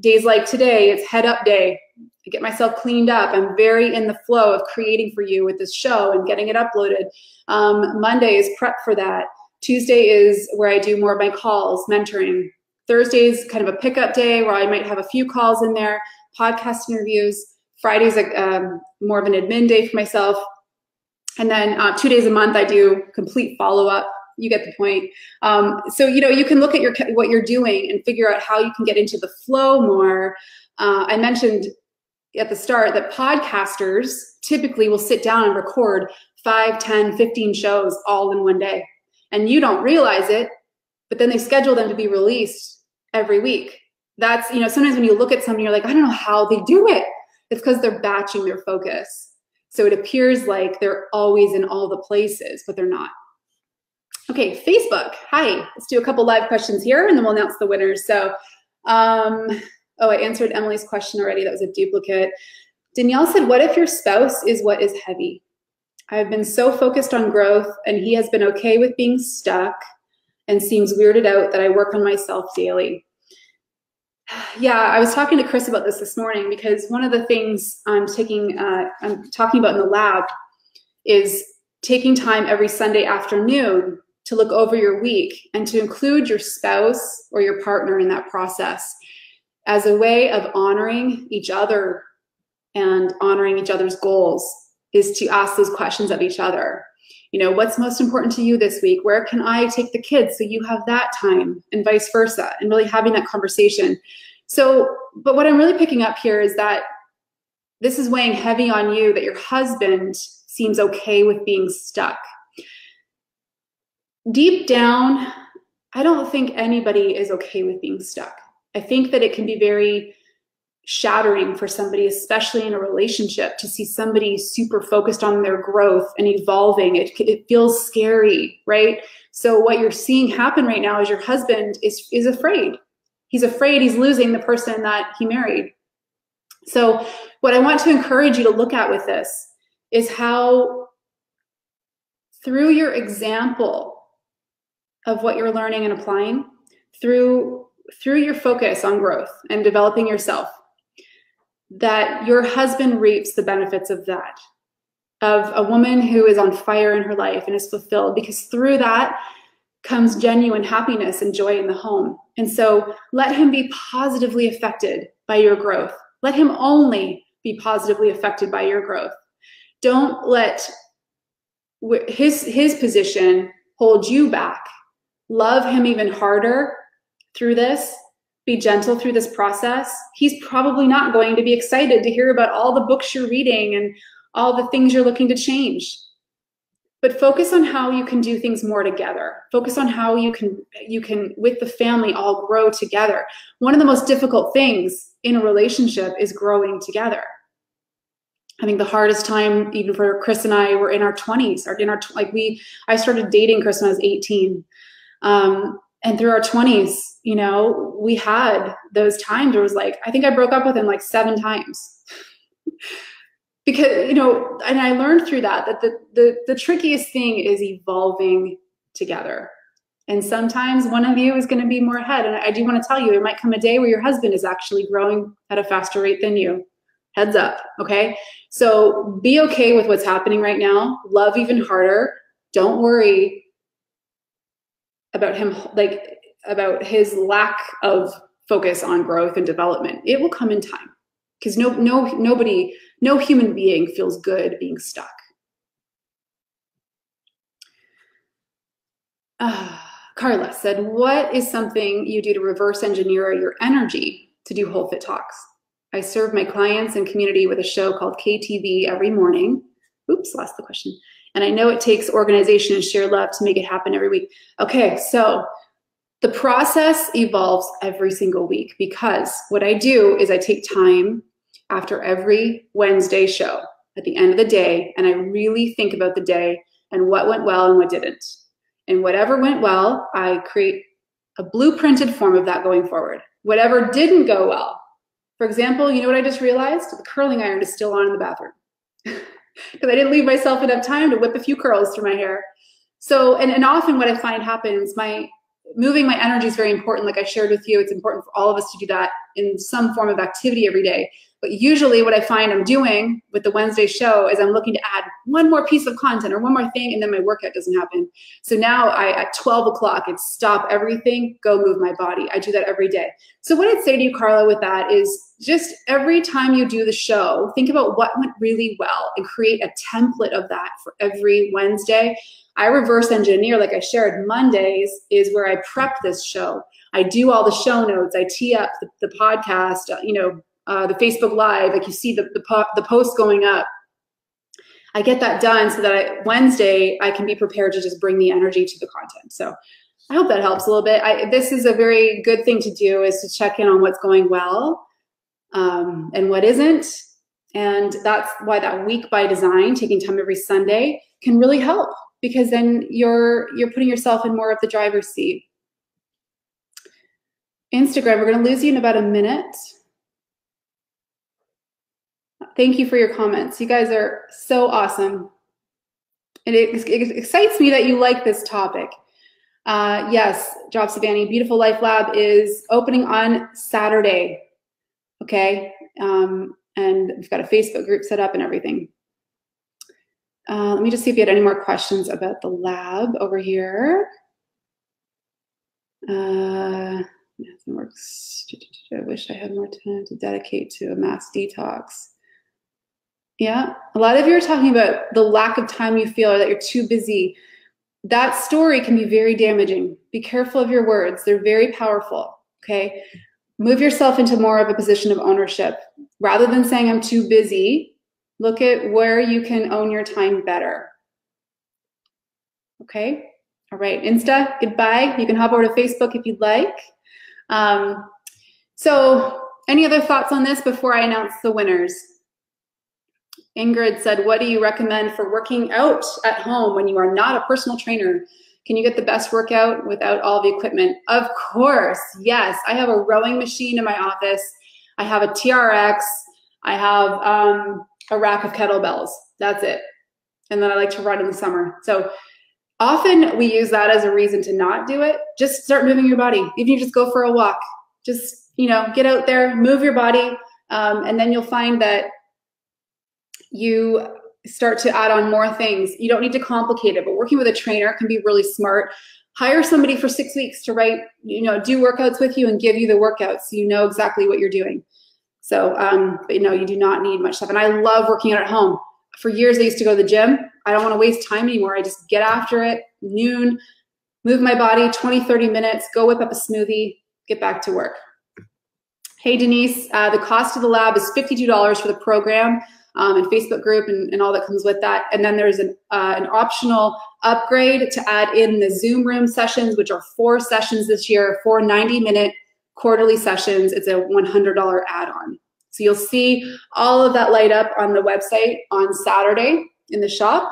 A: days like today, it's head up day. I get myself cleaned up. I'm very in the flow of creating for you with this show and getting it uploaded. Monday is prep for that. Tuesday is where I do more of my calls, mentoring. Thursday is kind of a pickup day where I might have a few calls in there, podcast interviews. Friday's more of an admin day for myself. And then 2 days a month, I do complete follow-up. You get the point. So, you can look at what you're doing and figure out how you can get into the flow more. I mentioned at the start that podcasters typically will sit down and record 5, 10, 15 shows all in one day. And you don't realize it, but then they schedule them to be released every week. That's, sometimes when you look at something, you're like, I don't know how they do it. It's because they're batching their focus. So it appears like they're always in all the places, but they're not. Okay, Facebook. Hi, let's do a couple live questions here and then we'll announce the winners. So, I answered Emily's question already. That was a duplicate. Danielle said, what if your spouse is what is heavy? I've been so focused on growth and he has been okay with being stuck and seems weirded out that I work on myself daily. Yeah, I was talking to Chris about this morning because one of the things I'm talking about in the lab is taking time every Sunday afternoon to look over your week and to include your spouse or your partner in that process as a way of honoring each other and honoring each other's goals, is to ask those questions of each other. You know, what's most important to you this week? Where can I take the kids so you have that time, and vice versa, and really having that conversation. So, but what I'm really picking up here is that this is weighing heavy on you, that your husband seems okay with being stuck. Deep down, I don't think anybody is okay with being stuck. I think that it can be very shattering for somebody, especially in a relationship, to see somebody super focused on their growth and evolving. It feels scary, right? So what you're seeing happen right now is your husband is afraid. He's afraid he's losing the person that he married. So what I want to encourage you to look at with this is how, through your example of what you're learning and applying, through your focus on growth and developing yourself, that your husband reaps the benefits of that, of a woman who is on fire in her life and is fulfilled, because through that comes genuine happiness and joy in the home. And so let him be positively affected by your growth. Let him only be positively affected by your growth. Don't let his position hold you back. Love him even harder through this. Be gentle through this process. He's probably not going to be excited to hear about all the books you're reading and all the things you're looking to change. But focus on how you can do things more together. Focus on how you can, with the family, all grow together. One of the most difficult things in a relationship is growing together. I think the hardest time, even for Chris and I, were in our 20s. I started dating Chris when I was 18. And through our 20s, you know, we had those times where it was like, I think I broke up with him like 7 times. Because, you know, and I learned through that the trickiest thing is evolving together. And sometimes one of you is going to be more ahead. And I do want to tell you, there might come a day where your husband is actually growing at a faster rate than you. Heads up, okay? So be okay with what's happening right now. Love even harder. Don't worry about him, about his lack of focus on growth and development. It will come in time, because no human being feels good being stuck. Carla said, what is something you do to reverse engineer your energy to do Holfit talks? I serve my clients and community with a show called KTV every morning. Oops, lost the question. And I know it takes organization and shared love to make it happen every week. Okay, so the process evolves every single week, because what I do is I take time after every Wednesday show at the end of the day, and I really think about the day and what went well and what didn't. And whatever went well, I create a blueprinted form of that going forward. Whatever didn't go well, for example, you know what I just realized? The curling iron is still on in the bathroom. Because I didn't leave myself enough time to whip a few curls through my hair. So, and often what I find happens, moving my energy is very important. Like I shared with you, it's important for all of us to do that in some form of activity every day. But usually what I find I'm doing with the Wednesday show is I'm looking to add one more piece of content or one more thing, and then my workout doesn't happen. So now at 12 o'clock, it's stop everything, go move my body. I do that every day. So what I'd say to you, Carla, with that is just every time you do the show, think about what went really well and create a template of that for every Wednesday. I reverse engineer, like I shared. Mondays is where I prep this show. I do all the show notes. I tee up the podcast, the Facebook Live, like you see the post going up. I get that done so that Wednesday I can be prepared to just bring the energy to the content. So I hope that helps a little bit. This is a very good thing to do, is to check in on what's going well and what isn't. And that's why that week by design, taking time every Sunday, can really help, because then you're putting yourself in more of the driver's seat. Instagram, we're going to lose you in about a minute. Thank you for your comments. You guys are so awesome. And it excites me that you like this topic. Yes, Job Savannah, Beautiful Life Lab is opening on Saturday. Okay, and we've got a Facebook group set up and everything. Let me just see if you had any more questions about the lab over here. Works. I wish I had more time to dedicate to a mass detox. Yeah, a lot of you are talking about the lack of time you feel, or that you're too busy. That story can be very damaging. Be careful of your words. They're very powerful, okay? Move yourself into more of a position of ownership. Rather than saying I'm too busy, look at where you can own your time better. Okay? All right, Insta, goodbye. You can hop over to Facebook if you'd like. So any other thoughts on this before I announce the winners? Ingrid said, what do you recommend for working out at home when you are not a personal trainer? Can you get the best workout without all the equipment? Of course, yes. I have a rowing machine in my office. I have a TRX. I have a rack of kettlebells. That's it. And then I like to run in the summer. So often we use that as a reason to not do it. Just start moving your body. Even if you just go for a walk, just, you know, get out there, move your body. And then you'll find that you start to add on more things. You don't need to complicate it, but working with a trainer can be really smart. Hire somebody for 6 weeks to write, you know, do workouts with you and give you the workouts so you know exactly what you're doing. So, but you know, you do not need much stuff. And I love working out at home. For years, I used to go to the gym. I don't want to waste time anymore. I just get after it, noon, move my body, 20, 30 minutes, go whip up a smoothie, get back to work. Hey, Denise, the cost of the lab is $52 for the program. And Facebook group and all that comes with that. And then there's an optional upgrade to add in the Zoom room sessions, which are 4 sessions this year, 4 90-minute quarterly sessions. It's a $100 add-on. So you'll see all of that light up on the website on Saturday in the shop.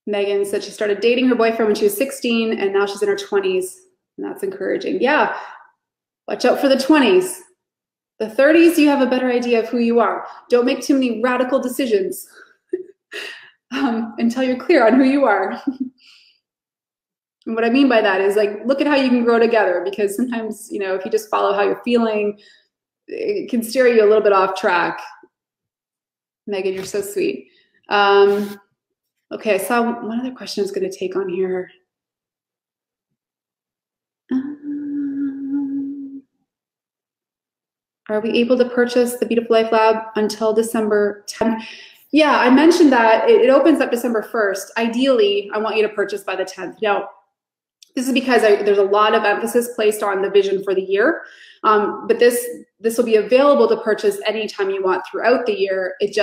A: Megan said she started dating her boyfriend when she was 16 and now she's in her 20s. And that's encouraging. Yeah. Watch out for the 20s. The 30s, you have a better idea of who you are. Don't make too many radical decisions until you're clear on who you are. And what I mean by that is, like, look at how you can grow together, because sometimes, you know, if you just follow how you're feeling, it can steer you a little bit off track. Megan, you're so sweet. Okay, I saw one other question I was going to take on here. Are we able to purchase the Beautiful Life Lab until December 10th? Yeah, I mentioned that it opens up December 1st. Ideally, I want you to purchase by the 10th. Now, this is because there's a lot of emphasis placed on the vision for the year, but this will be available to purchase anytime you want throughout the year. It's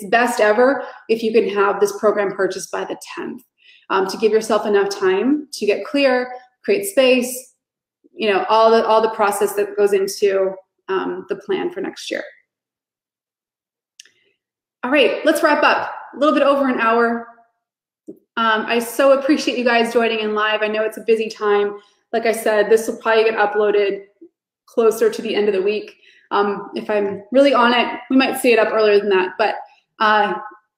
A: best ever if you can have this program purchased by the 10th to give yourself enough time to get clear, create space, you know, all the process that goes into the plan for next year. All right, let's wrap up. A little bit over an hour. I so appreciate you guys joining in live. I know it's a busy time. Like I said, this will probably get uploaded closer to the end of the week. If I'm really on it, we might see it up earlier than that. But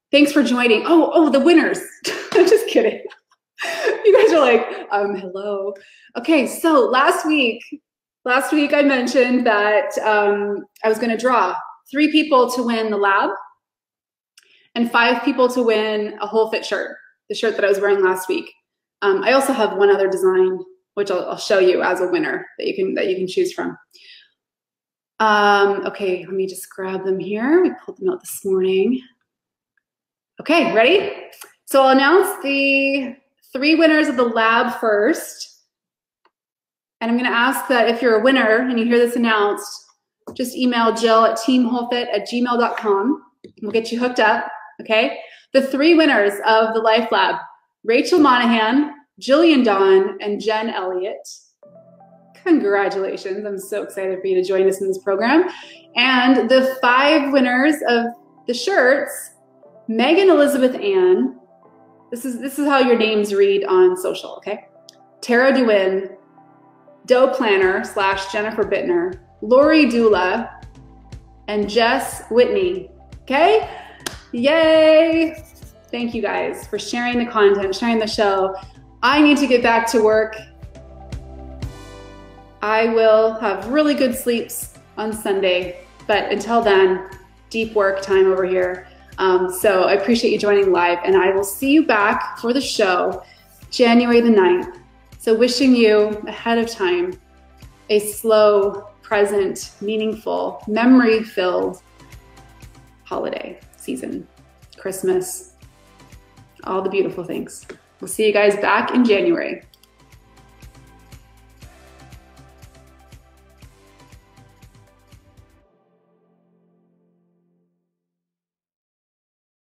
A: thanks for joining. Oh, the winners. I'm just kidding. You guys are like, hello. Okay, so last week I mentioned that I was going to draw 3 people to win the lab and 5 people to win a Holfit shirt, the shirt that I was wearing last week. I also have one other design, which I'll show you as a winner that you can choose from. Okay, let me just grab them here. We pulled them out this morning. Okay, ready? So I'll announce the 3 winners of the lab first. And I'm going to ask that if you're a winner and you hear this announced, just email jill@teamholfit@gmail.com. We'll get you hooked up, okay? The 3 winners of the Life Lab, Rachel Monahan, Jillian Dawn, and Jen Elliott. Congratulations. I'm so excited for you to join us in this program. And the 5 winners of the shirts, Megan Elizabeth Ann. This is how your names read on social, okay? Tara DeWin, Doe Planner / Jennifer Bittner, Lori Dula, and Jess Whitney, okay? Yay! Thank you guys for sharing the content, sharing the show. I need to get back to work. I will have really good sleeps on Sunday, but until then, deep work time over here. So I appreciate you joining live, and I will see you back for the show January the 9th. So wishing you ahead of time a slow, present, meaningful, memory-filled holiday season, Christmas, all the beautiful things. We'll see you guys back in January.